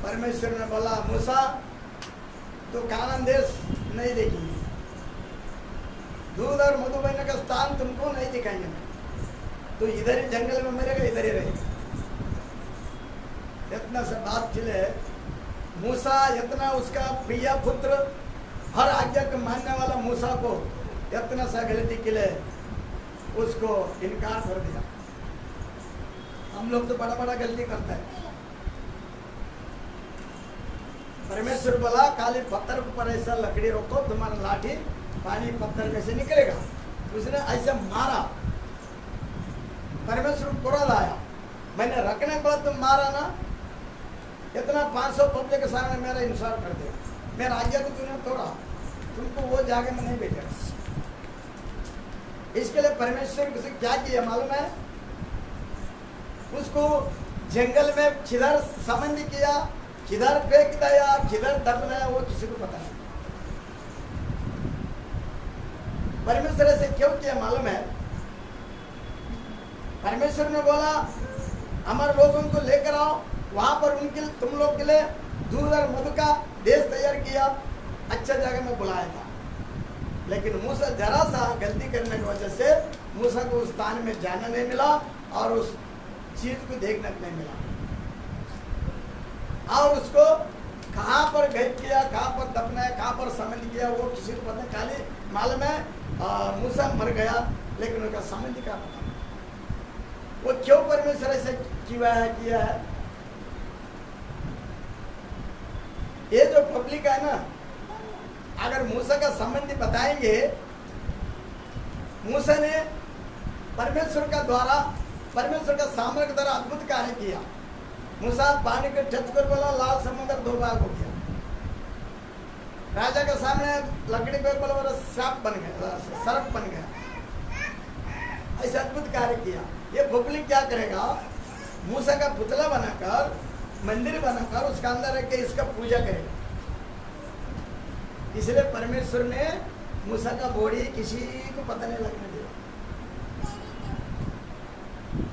परमेश्वर ने बोला मूसा तो कानान देश नहीं देखेंगे, दूध और मधु बहने का स्थान तुमको नहीं दिखाएंगे, तो इधर ही जंगल में मरेगा, इधर ही रहेगा। इतना से बात चले, मूसा इतना उसका प्रिय पुत्र, हर आज्ञा को मानने वाला मूसा को इतना सा गलती के लिए उसको इनकार कर दिया। हम लोग तो बड़ा बड़ा गलती करते हैं। परमेश्वर बोला खाली पत्थर पर ऐसा लकड़ी रखो, तुम्हारा लाठी पानी पत्थर में से निकलेगा। उसने ऐसे मारा, परमेश्वर को क्रोध आया, मैंने रखने को तुम मारा ना, इतना 500 पब्लिक के सामने मेरा इंसार कर दिया, मेरा आज्ञा को तूने तोड़ा, तुमको वो जगह में नहीं भेजा। इसके लिए परमेश्वर ने क्या किया मालूम है, उसको जंगल में किधर संबंधी किया, किधर फेंक दिया, किधर दफनाया, वो किसी को पता नहीं। परमेश्वर ऐसे क्यों किया मालूम है, परमेश्वर ने बोला हमारे लोगों को लेकर आओ, वहां पर उनके तुम लोग के लिए दूध और मधु का देश तैयार किया, अच्छा जगह में बुलाया था। लेकिन मूसा जरा सा गलती करने की वजह से मूसा को उस स्थान में जाना नहीं मिला और उस चीज को देखने को नहीं मिला, और उसको कहाँ पर भेद किया, कहाँ पर दफनाया, कहाँ पर संबंध किया, वो किसी को पता नहीं। खाली मालूम है मूसा मर गया, लेकिन उनका संबंध क्या पता, वो क्यों परमेश्वर ऐसे किया है। ये जो पब्लिक है ना, अगर मूसा का संबंधी बताएंगे, मूसा ने परमेश्वर का द्वारा, परमेश्वर का सामर्थ्य द्वारा अद्भुत कार्य किया। मूसा पानी को टच कर बोला, लाल समुद्र 2 भाग हो गया। राजा के सामने लकड़ी पे बोला सांप बन गया, सर्प बन गया। ऐसे अद्भुत कार्य किया। ये पब्लिक क्या करेगा, मूसा का पुतला बनाकर, मंदिर बनाकर उसका अंदर रख के इसका पूजा करेगा। इसलिए परमेश्वर ने मूसा का बॉडी किसी को पता नहीं लगने दिया।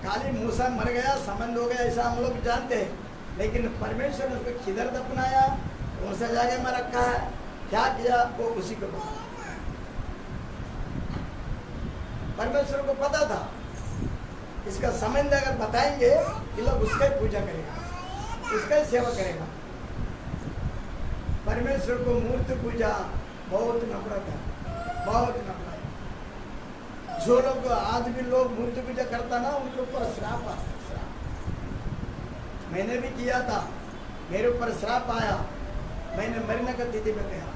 खाली मूसा मर गया, संबंध हो गया, ऐसा हम लोग जानते हैं, लेकिन परमेश्वर ने उसको किधर दफनाया, कौन सा जगह में रखा है, क्या किया, वो उसी को पता। परमेश्वर को पता था, इसका संबंध अगर बताएंगे ये लोग उसका ही पूजा करेगा, उसका ही सेवा करेगा। परमेश्वर को मूर्ति पूजा बहुत नफरत है, बहुत नफरत। जो लोग आज भी लोग मूर्ति पूजा करता ना, उनके ऊपर श्राप आता है, श्राप। मैंने भी किया था, मेरे ऊपर श्राप आया, मैंने मरने का तिथि में गया,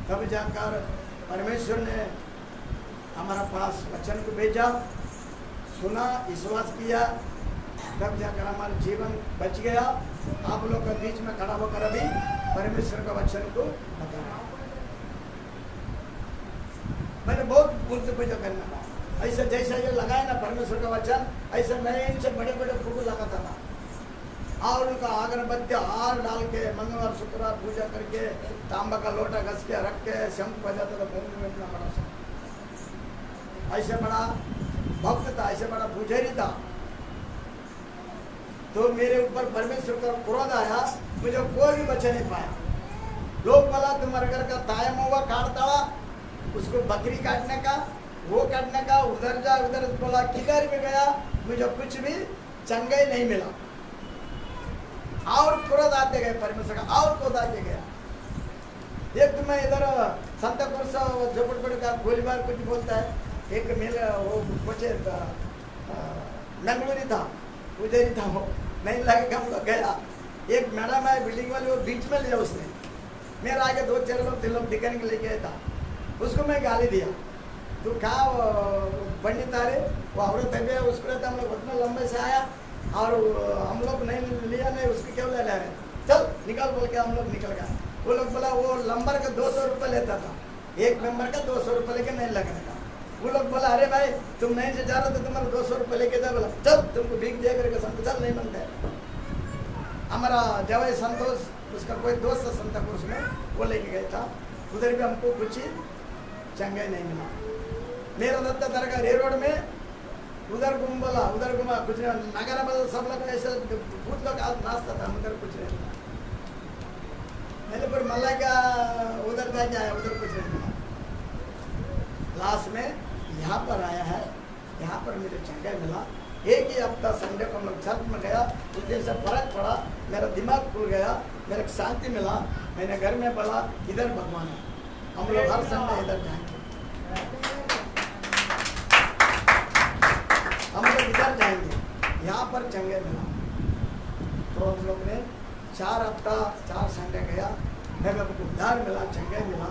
तब जाकर परमेश्वर ने हमारा पास वचन को भेजा, सुना, विश्वास किया, तब जाकर हमारा जीवन बच गया। आप लोग के बीच में खड़ा होकर अभी परमेश्वर का वचन को बताया। मैंने बहुत मूर्ति पूजा करना, ऐसे जैसे ये लगाए ना परमेश्वर का वचन, ऐसे मैं इनसे बड़े बड़े फोटो लगाता था और उनका अगरबत्ती हार डाल के मंगलवार शुक्रवार पूजा करके तांबा का लोटा घस के रख के शंख बजाता था। इतना बड़ा ऐसे बड़ा भक्त था, ऐसे बड़ा पुजारी था। तो मेरे ऊपर परमेश्वर का क्रोध आया, मुझे कोई भी बचा नहीं पाया। लोग बोला तुम्हारे घर का ताया महुआ काटता हुआ, उसको बकरी काटने का वो करने का, उधर जा उधर बोला, किधर भी गया मुझे कुछ भी चंगाई नहीं मिला। और क्रोध आते गए परमेश्वर का, और क्रोध आते गया। एक तो मैं इधर संता पुरुष झोपड़पड़ का गोलीबार कुछ बोलता है, एक मेरे वो कुछ मंगलूरी था, उधर ही था, वो नहीं लगे हम लोग गया। एक मैडम है बिल्डिंग वाली, वो बीच में लिया उसने, मेरे आगे 2-4 लोग 3 लोग दिखाने के लिए गया था, उसको मैं गाली दिया, तू कहा पंडित आ रहे, वो औरत है, उसको रहता हम लोग उतना लंबे से आया और हम लोग नहीं लिया, नहीं उसको क्यों ले रहे, चल निकल बोल के हम लोग निकल गए। वो लोग बोला वो नंबर का 200 रुपये लेता था, एक मेंबर का 200 रुपये लेके नहीं लगने का। वो लोग बोला अरे भाई तुम नहीं से जा रहे तो तुम्हारा 200 रुपये लेके जा, बोला चल तुमको भीख दिया करके संत, चल नहीं बनता है। हमारा जवाई संतोष, उसका कोई दोस्त था संता पुरुष में, वो लेके गया था, उधर भी हमको कुछ चंगाई नहीं मिला। मेरा दत्ता दरगाह रे रोड में उधर बोला, उधर घुमा, कुछ नहीं, नगर बदल सब लोग ऐसे भूत लोग नाचता था, उधर कुछ नहीं मिला। मैंने फिर मल्ला का उधर जाके आया, उधर कुछ नहीं मिला। लास्ट में यहाँ पर आया है, यहाँ पर मुझे चंगाई मिला। एक ही हफ्ता संडे को हम लोग चर्च में गया, उस दिन से फर्क पड़ा, मेरा दिमाग खुल गया, मेरे को शांति मिला। मैंने घर में बोला इधर भगवान है, हम लोग हर संडे इधर जाएंगे, हम लोग इधर जाएंगे, यहाँ पर चंगाई मिला। तो हम लोग ने 4 हफ्ता 4 संडे गया, मेरे को उद्धार मिला, चंगाई मिला।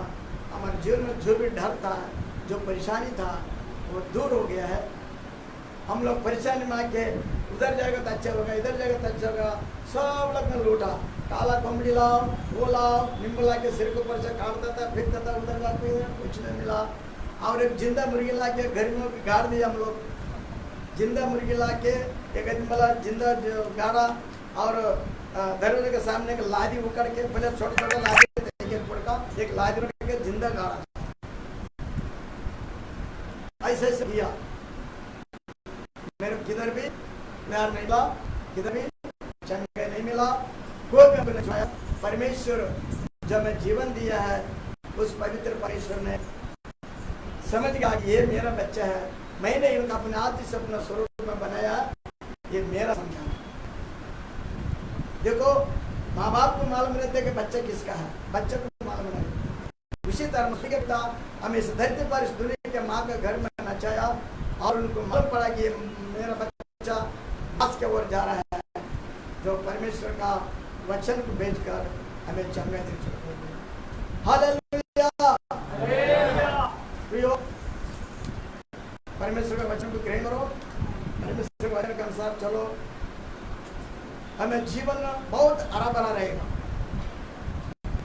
हमारे जीवन में जो भी डर था, जो परेशानी था, वो दूर हो गया है। हम लोग परेशानी में आके उधर जाएगा तो अच्छा होगा, इधर जाएगा तो अच्छा होगा, सब लोग ने लूटा। काला कोमड़ी लाओ, वो लाओ, नींबू ला के सिर के ऊपर से काटता था, फेंकता था, उधर ला के कुछ नहीं मिला। और एक जिंदा मुर्गी ला के घर में गाड़ दिया हम लोग, जिंदा मुर्गी ला के एक आदमी वाला जिंदा गाड़ा, और दरवाजे के सामने एक लादी उकड़ के, पहले छोटे छोटे लादी एक लादी रख के जिंदा गाड़ा, ऐसे ऐसे किया। मेरे किधर भी प्यार नहीं मिला, किधर भी चंगाई नहीं मिला, कोई भी नहीं छुआया। परमेश्वर जब मैं जीवन दिया है, उस पवित्र परमेश्वर ने समझ गया कि ये मेरा बच्चा है, मैंने इनका अपने हाथ से अपना स्वरूप में बनाया, ये मेरा संतान है। देखो माँ बाप को मालूम रहते कि बच्चा किसका है, बच्चे को मालूम नहीं। उसी तरह मसीह के पिता हमें इस धरती पर इस दुनिया के माँ के घर में नचाया, और उनको मालूम पड़ा कि ये मेरा बच्चा आज के ओर जा रहा है, जो परमेश्वर का वचन को भेजकर हमें चंगाई दे चुका है। हालेलुया, प्रियो, परमेश्वर के वचन को ग्रहण करो, परमेश्वर के वचन के अनुसार चलो, हमें जीवन बहुत हरा भरा रहेगा।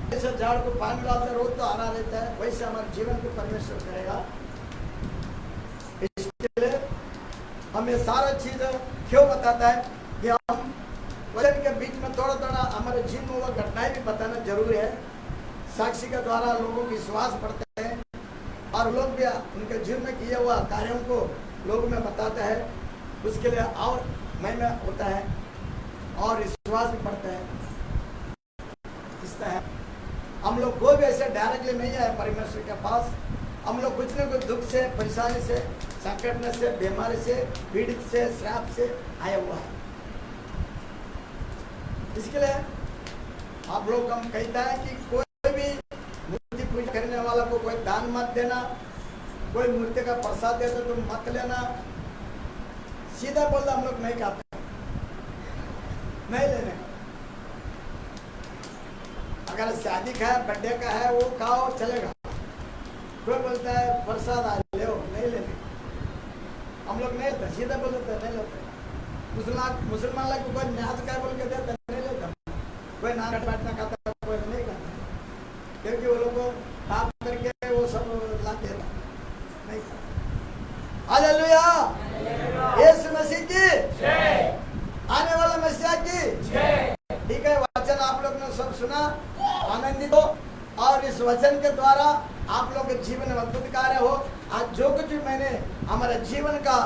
जैसे झाड़ को पानी डालते रोज तो हरा रहता है, वैसे हमारे जीवन को परमेश्वर करेगा। इसके लिए हमें सारा चीज क्यों बताता है कि हम वचन के बीच में थोड़ा थोड़ा हमारे जीवन में वो घटनाएं भी बताना जरूरी है। साक्षी के द्वारा लोगों की विश्वास बढ़ते हैं, और लोग भी उनके जीवन में किए हुआ कार्यों को लोगों में बताते हैं, उसके लिए और महिमा होता है और विश्वास भी बढ़ता है। इस तरह हम लोग कोई भी ऐसे डायरेक्टली नहीं आए परमेश्वर के पास, हम लोग कुछ न कुछ दुख से, परेशानी से, संकट से, बीमारी से, पीड़ित से, श्राप से आया हुआ है। इसके लिए आप लोग हम कहता है कि कोई भी मूर्ति पूजा करने वाला को कोई दान मत देना, कोई मूर्ति का प्रसाद देता तुम मत लेना, सीधा बोलता हम लोग नहीं खाते, नहीं लेने। अगर शादी का है, बर्थडे का है, वो खाओ चलेगा। कोई बोलता है प्रसाद आ ले, नहीं लेने, हम लोग नहीं लेते, सीधा बोल देते नहीं लेते। मुसलमान लोग कोई न्याज का बोल के देते नहीं लेते, कोई नाना बैठना खाता, कोई नहीं खाता, क्योंकि वो लोग पाप करके वो सब लाते नहीं खाता। हालेलुया, यीशु मसीह की जय, आने वाला मसीहा की जय। ठीक है, वचन आप लोग ने सब सुना, आनंदित हो, और इस वचन के द्वारा आप लोग के जीवन में अद्भुत कार्य हो। आज जो कुछ भी मैंने हमारे जीवन का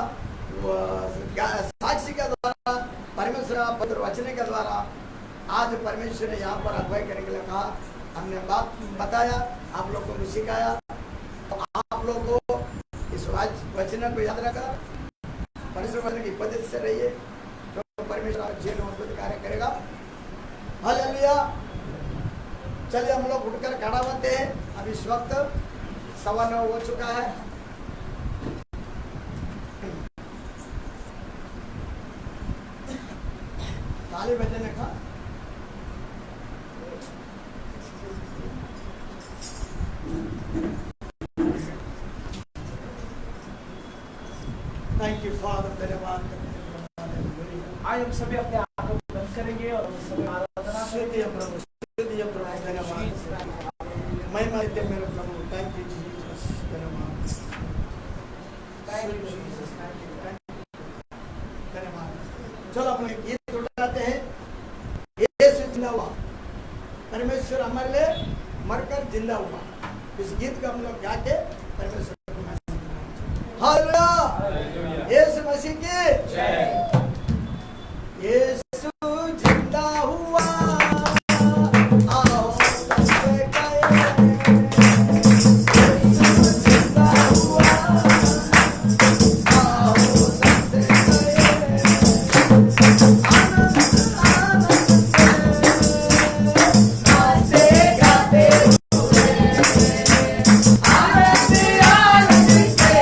साक्षी के द्वारा, परमेश्वर पवित्र वचन के द्वारा आज परमेश्वर ने यहाँ पर अगुवाई करने के लिए कहा, हमने बात बताया, आप लोगों को सिखाया, आप लोग को इस वचन को याद रखा, परमेश्वर वचन की हिफाजत से रहिए, तो परमेश्वर आप जीवन में अद्भुत कार्य करेगा। हालेलुया। चलिए हम लोग उठकर खड़ा होते हैं। अब इस वक्त 9:15 हो चुका है। ताली बजने का थैंक यू फादर, धन्यवाद। आइए हम सभी अपने आप को बंद करेंगे और हम सभी आराधना स्तुति है प्रभु, स्तुति है प्रभु, धन्यवाद। महिमा दे मेरे प्रभु, थैंक यू जीसस, धन्यवाद। Thank you Jesus, thank you, धन्यवाद। चलो अपने गीत उठाते हैं। यीशु जिंदा हुआ, परमेश्वर हमारे लिए मरकर जिंदा हुआ। इस गीत को हम लोग गा के परमेश्वर को महसूस करेंगे। हालेलुया, यीशु मसीह की जय। यीशु जिंदा हुआ, आओ सबसे कहें। यीशु जिंदा हुआ, आओ सबसे कहें। आनंद आनंद से नाचते गाते हुए, आनंद आनंद से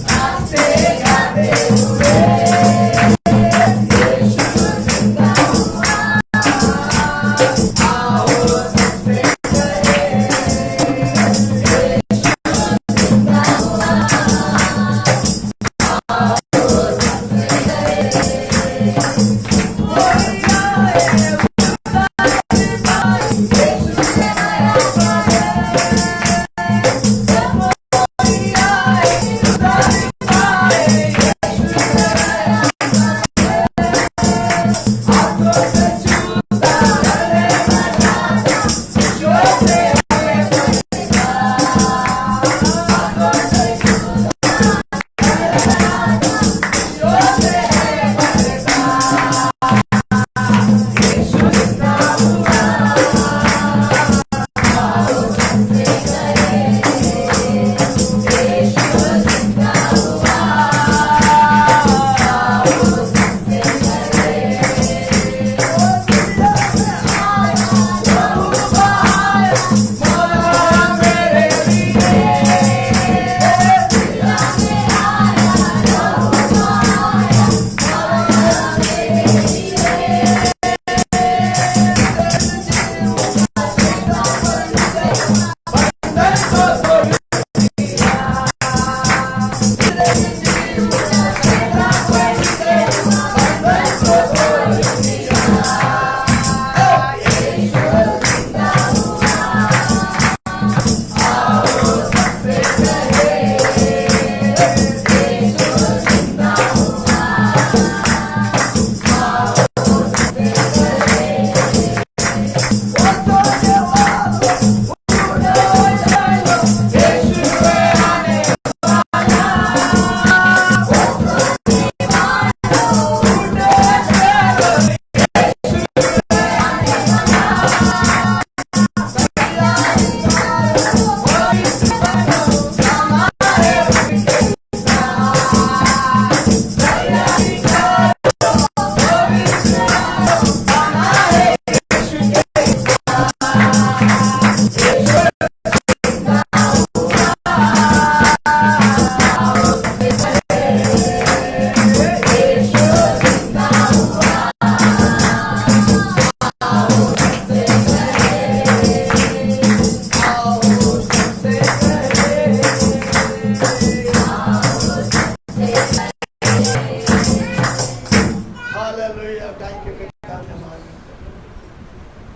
नाचते गाते हुए।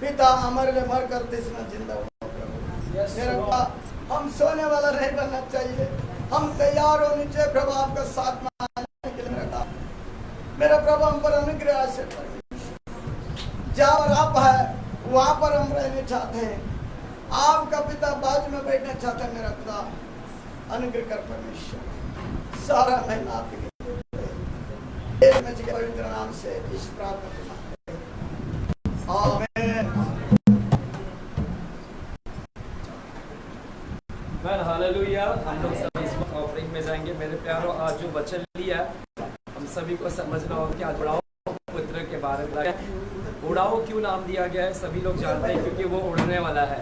पिता हमारे लिए मर कर तीसरा जिंदा हुआ प्रभु। मेरे पापा हम सोने वाला नहीं बनना चाहिए, हम तैयार होने चाहिए प्रभु आपका साथ मांगने के लिए। मेरा प्रभु हम पर अनुग्रह आशीर्वाद करिए। जहाँ आप है वहाँ पर हम रहना चाहते हैं, आपका पिता बाजू में बैठना चाहता है। मेरा खुदा अनुग्रह कर परमेश्वर, सारा महिमा आपके पवित्र नाम से इस प्रार्थना आमीन। Well hallelujah. हम लोग सब इस ऑफरिंग में जाएंगे। प्यारो, आज जो वचन लिया हम सभी को समझना होगा कि आज उड़ाऊ पुत्र के बारे में। उड़ाऊ क्यों नाम दिया गया है सभी लोग जानते हैं, क्योंकि वो उड़ने वाला है,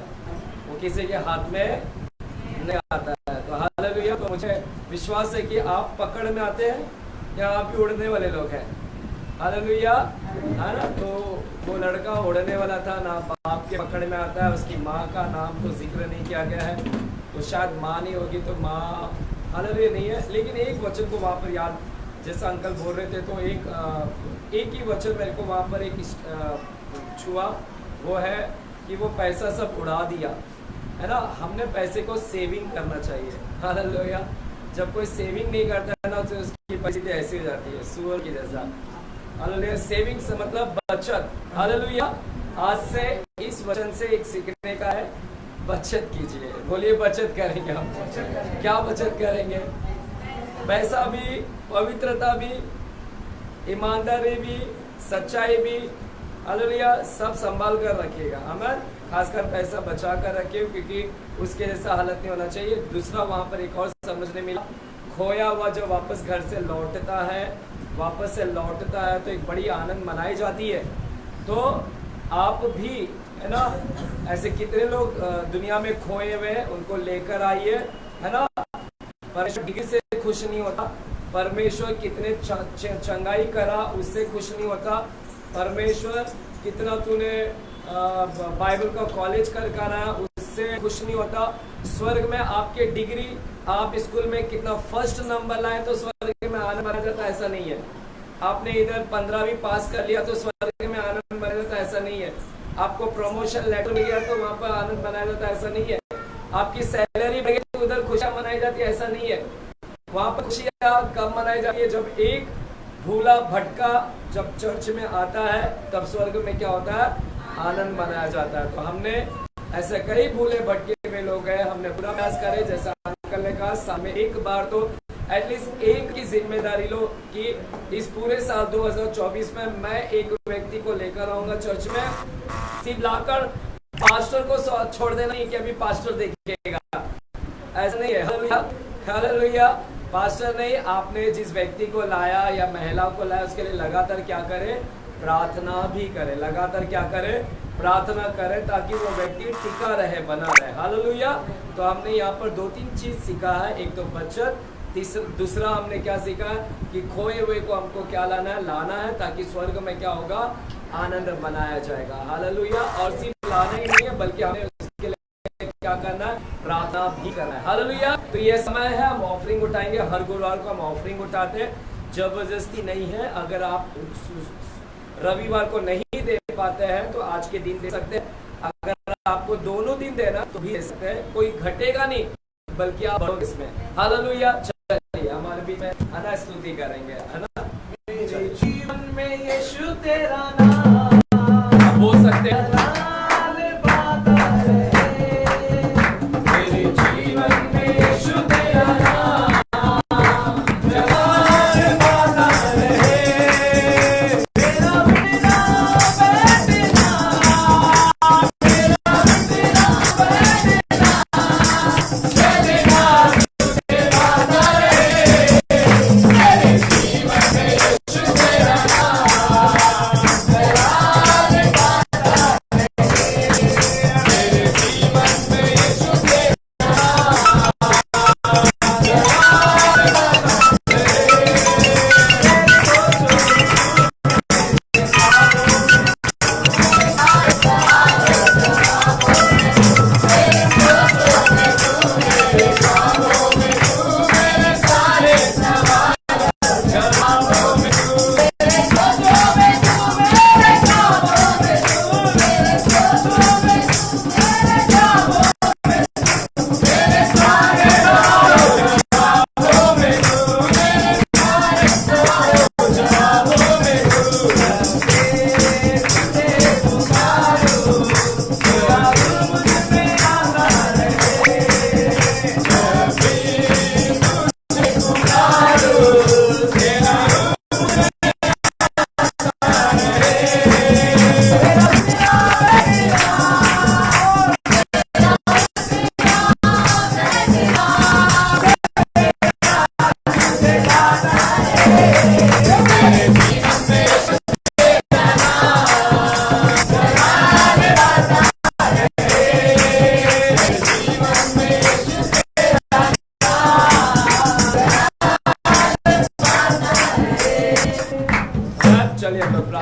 वो किसी के हाथ में नहीं आता है। तो हालेलुया। तो मुझे विश्वास है कि आप पकड़ में आते हैं या आप भी उड़ने वाले लोग हैं। हालेलुया, है ना। तो वो लड़का उड़ने वाला था, ना बाप के पकड़ में आता है, उसकी माँ का नाम तो जिक्र नहीं किया गया है, तो शायद माँ नहीं होगी, तो माँ हालेलुया नहीं है। लेकिन एक वचन को वहाँ पर याद, जैसा अंकल बोल रहे थे, तो एक ही वचन मेरे को वहाँ पर एक छुआ, वो है कि वो पैसा सब उड़ा दिया, है ना। हमने पैसे को सेविंग करना चाहिए। हालेलुया। जब कोई सेविंग नहीं करता है ना, तो उसकी परिस्थिति ऐसी हो जाती है सुअर की जैसा। हालेलुया। सेविंग से मतलब बचत। हालेलुया। आज से इस वचन से एक सीखने का है, बचत कीजिए। बोलिए बचत करेंगे हम। क्या बचत करेंगे? पैसा भी, पवित्रता भी, ईमानदारी भी, सच्चाई भी, हालेलुया, सब संभाल कर रखिएगा। आमीन। खासकर पैसा बचा कर रखिए, क्योंकि उसके जैसा हालत नहीं होना चाहिए। दूसरा वहाँ पर एक और समझने मिला, खोया हुआ जब वापस घर से लौटता है, वापस से लौटता है तो एक बड़ी आनंद मनाई जाती है। तो आप भी, है ना, ऐसे कितने लोग दुनिया में खोए हुए हैं, उनको लेकर आइए, है ना। परमेश्वर डिग्री से खुश नहीं होता, परमेश्वर कितने चंगाई करा उससे खुश नहीं होता, परमेश्वर कितना तूने बाइबल का कॉलेज कर रहा है उससे खुश नहीं होता। स्वर्ग में आपके डिग्री, आप स्कूल में कितना फर्स्ट नंबर लाए तो स्वर्ग में आनंद मनाया जाता, ऐसा नहीं है। आपने इधर 15वीं पास कर लिया तो स्वर्ग में आनंद मनाया जाता, ऐसा नहीं है। आपको प्रमोशन लेटर मिल गया तो वहाँ पर आनंद मनाया जाता, ऐसा नहीं है। आपकी सैलरी बढ़ गई तो उधर खुशियाँ मनाई जाती है, ऐसा नहीं है। वहाँ पर खुशियाँ कब मनाई जाती है? जब एक भूला भटका जब चर्च में आता है, तब स्वर्ग में क्या होता है? आनंद मनाया जाता है। तो हमने ऐसे कई भूले भटके हुए लोग हैं, हमने पूरा प्रयास करे, जैसा अंकल ने कहा, सामने एक बार तो एटलीस्ट एक की जिम्मेदारी लो कि इस पूरे साल 2024 में मैं एक व्यक्ति को लेकर आऊंगा चर्च में, सिर्फ लाकर पास्टर को छोड़ देना नहीं कि अभी पास्टर देखेगा, ऐसा नहीं है। Hallelujah, hallelujah. पास्टर नहीं, आपने जिस व्यक्ति को लाया या महिला को लाया उसके लिए लगातार क्या करे? प्रार्थना भी करे। लगातार क्या करे? प्रार्थना करे, ताकि वो व्यक्ति टिका रहे, बना रहे। हालेलुया। तो हमने यहाँ पर 2-3 चीज सीखा है। एक तो बचत, दूसरा हमने क्या सीखा कि खोए हुए को हमको क्या लाना है, ताकि स्वर्ग में क्या होगा? आनंद मनाया जाएगा। हालेलुया। और सिर्फ लाना ही नहीं है, बल्कि हमें उसके लिए क्या करना है? प्रार्थना भी करना है। हालेलुया। तो ये समय है, हम ऑफरिंग उठाएंगे। हर गुरुवार को हम ऑफरिंग उठाते हैं, जबरदस्ती नहीं है। अगर आप रविवार को नहीं दे पाते हैं तो आज के दिन दे सकते हैं। अगर आपको दोनों दिन देना तो भी दे सकते हैं, कोई घटेगा नहीं, बल्कि आप बढ़ोगे इसमें। हालेलुया। चलिए हमारे बीच में अना स्तुति करेंगे, है ना। मेरे जीवन में यीशु तेरा नाम, आप बोल सकते हैं। लाल बादल है। मेरे जीवन में यीशु तेरा नाम, लाल बादल है। मेरा बिना बैठना, मेरा बिना बैठना, चलेगा तुझे बादल है। मेरे जीवन में यीशु तेरा नाम, लाल बादल है।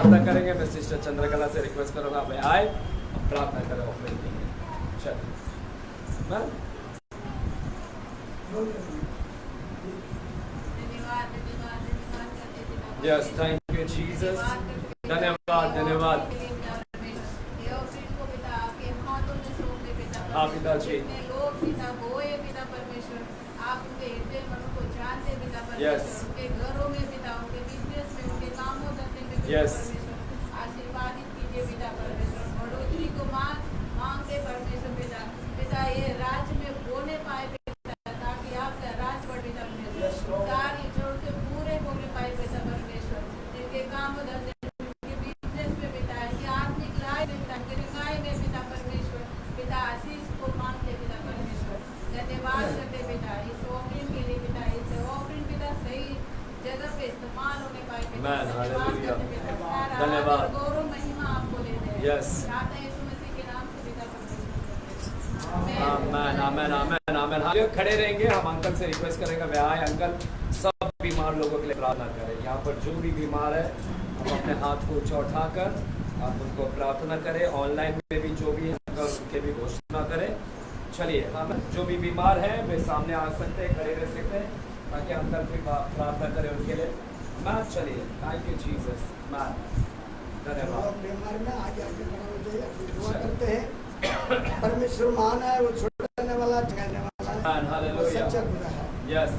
प्रार्थना करेंगे। मैं सिस्टर चंद्रकला से रिक्वेस्ट करूंगा भाई आए प्रार्थना करें ऑफरिंग के लिए। चलिए यस, थैंक यू जीसस। धन्यवाद धन्यवाद। हाँ पिताजी, आप उनके हृदय मनों को जानते पिता परमेश्वर, Yes. उनके घरों में पिता, उनके बिजनेस में, उनके कामों धंधे में पिता Yes. परमेश्वर आशीर्वादित कीजिए पिता परमेश्वर, बढ़ोतरी को मांगते परमेश्वर पिता, पिता ये राज्य में बोने पाए पिता, ताकि आपका राज बढ़े पिता परमेश्वर, सारी जरूरतें पूरे होने पाए पिता परमेश्वर, इनके कामों धंधे में, उनके बिजनेस में पिता, इनकी आत्मिक लाए पिता, इनके निकाय में पिता परमेश्वर, पिता आशीष को मांगते पिता परमेश्वर, धन्यवाद करते पिता इस ऑफरिंग के लिए पिता, इस ऑफरिंग पिता सही जगह पे इस्तेमाल होने पाए पिता, Amen. धन्यवाद Hallelujah. करते पिता, सारा धन्यवाद। आदर, गौरव महिमा आपको लेते हैं। Yes. प्रार्थना यीशु मसीह के नाम से पिता परमेश्वर। आमेन आमेन आमेन आमेन। हम लोग खड़े रहेंगे। हम अंकल से रिक्वेस्ट करेंगे वे आए अंकल, सब बीमार लोगों के लिए प्रार्थना करें। यहाँ पर जो भी बीमार है हम अपने हाथ को ऊंचा उठाकर आप उनको प्रार्थना करें। ऑनलाइन में भी जो भी है अंकल उनके भी घोषणा करें। चलिए हम जो भी बीमार हैं वे सामने आ सकते हैं, खड़े रह सकते हैं ताकि अंकल भी प्रार्थना करें उनके लिए। मैम चलिए, थैंक यू जीसस। मैम धन्यवाद। लोग बीमार में आगे आगे खड़ा हो जाइए, दुआ करते हैं। परमेश्वर महान है, वो छुड़ाने वाला, चंगाने वाला है, वो हालेलुया। सच्चा खुदा है। यस,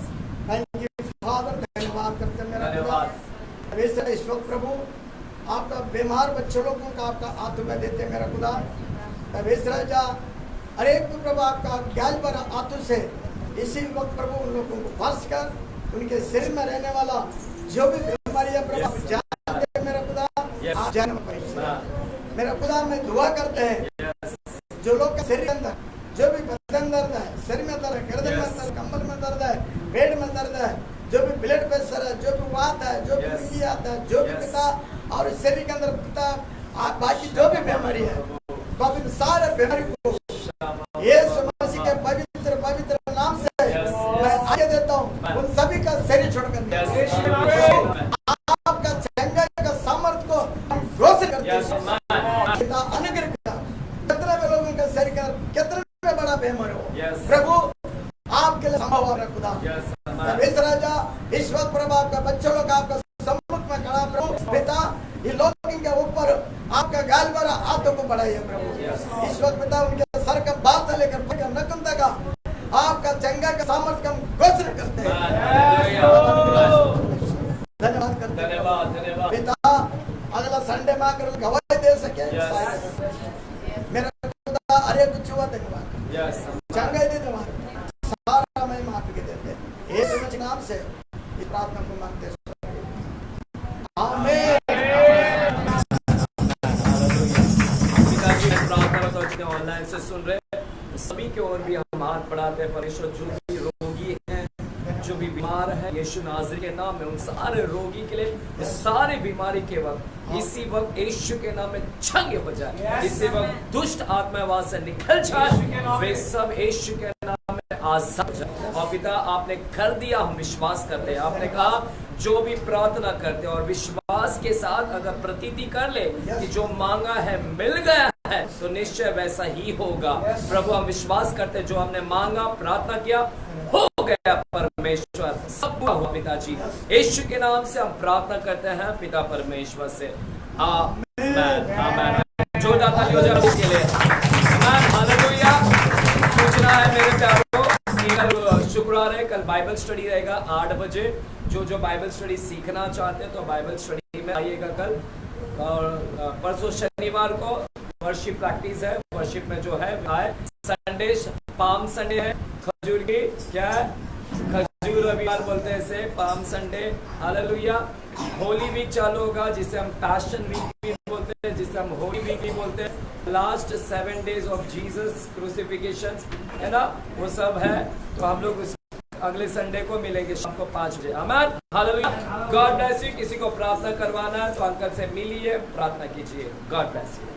थैंक यू फादर, धन्यवाद करते हैं मेरा खुदा। धन्यवाद। वैसे इस वक्त प्रभु आपका बीमार बच्चों लोगों का आपका हाथ में देते हैं मेरा खुदा। वैसे राजा हर एक को प्रभु आपका ज्ञान पर हाथों से इसी वक्त प्रभु उन लोगों को फंस कर उनके शरीर में रहने वाला जो भी बीमारी है प्रभु आप Yes. जानते हैं मेरा खुदा। Yes. आप जान मेरा खुदा में दुआ करते हैं जो लोग का शरीर अंदर जो भी बदन दर्द है, शरीर में दर्द है, गर्दन में Yes. दर्द, कमर में दर्द है, पेट में दर्द है, जो भी ब्लड प्रेशर है, जो भी वात है, जो भी Yes. बीपी आता है, जो भी Yes. पिता और शरीर के अंदर पिता बाकी जो भी बीमारी है तो आप इन सारे बीमारी को यीशु मसीह के पवित्र पवित्र नाम से Yes. मैं आगे देता हूँ। उन सभी का शरीर छोड़कर आपका चंगा का सामर्थ्य को हम घोषित करते Yes, हैं। पिता अनुग्रह पिता, कितने भी लोगों का शरीर का कितने भी बड़ा बीमार हो Yes. प्रभु आपके लिए संभव है खुदा। Yes, इस राजा इस वक्त प्रभु आपका बच्चों लोग आपका सम्मुख में खड़ा प्रभु पिता ये लोगों के ऊपर आपका गाल भरा हाथों को बढ़ाइए प्रभु। Yes. इस वक्त पिता उनके सर का बाल से लेकर पैर का नखुन तक आपका चंगा का सामर्थ्य का हम घोषणा करते हैं। धन्यवाद करते हैं धन्यवाद धन्यवाद। पिता। अगला संडे में आकर गवाही दे सके Yes. मेरा खुदा अरे कुछ हुआ धन्यवाद यस, चंगा दे धन्यवाद सारा मैं माफ के देते हैं यीशु मसीह नाम से इस प्रार्थना को मांगते हैं। आमीन। पिताजी ने प्रार्थना को जितने ऑनलाइन से सुन रहे हैं सभी के ओर भी हम हाथ बढ़ाते हैं। परमेश्वर जो भी रोगी हैं, जो भी बीमार है, यीशु नाज़री के नाम में उन सारे रोगी के लिए इस सारी बीमारी के वक्त इसी वक्त यीशु के नाम में चंगे हो जाए। इसी वक्त दुष्ट आत्मा वहां से निकल जाए, वे सब यीशु के नाम में आजाद हो जाए। और पिता आपने कर दिया, हम विश्वास करते हैं। आपने कहा जो भी प्रार्थना करते हैं और विश्वास के साथ अगर प्रतीति कर ले कि जो मांगा है मिल गया है तो निश्चय वैसा ही होगा। प्रभु हम विश्वास करते हैं जो हमने मांगा प्रार्थना किया हो गया। परमेश्वर सब हुआ पिताजी, यीशु के नाम से हम प्रार्थना करते हैं पिता परमेश्वर से। आमीन आमीन। जोरदार ताली हो जाए इसके लिए। आमीन हालेलुया। सूचना है मेरे प्यारों कि कल शुक्रवार है, कल बाइबल स्टडी रहेगा 8 बजे। जो बाइबल स्टडी सीखना चाहते हैं तो बाइबल स्टडी में आइएगा कल। और परसों शनिवार को वर्शिप प्रैक्टिस है, वर्शिप में जो है आए। संडे पाम संडे है, खजूर की क्या है, खजूर रविवार बोलते हैं इसे, palm Sunday. Hallelujah. Holy week चालू होगा जिसे हम पैशन वीक भी बोलते हैं, जिसे हम होली वीक भी बोलते हैं। Last 7 days of Jesus crucifixion है ना, वो सब है। तो हम लोग अगले संडे को मिलेंगे शाम को 5 बजे। आमीन हालेलुया। God bless you. किसी को प्रार्थना करवाना है तो अंकल से मिलिए, प्रार्थना कीजिए। God bless you.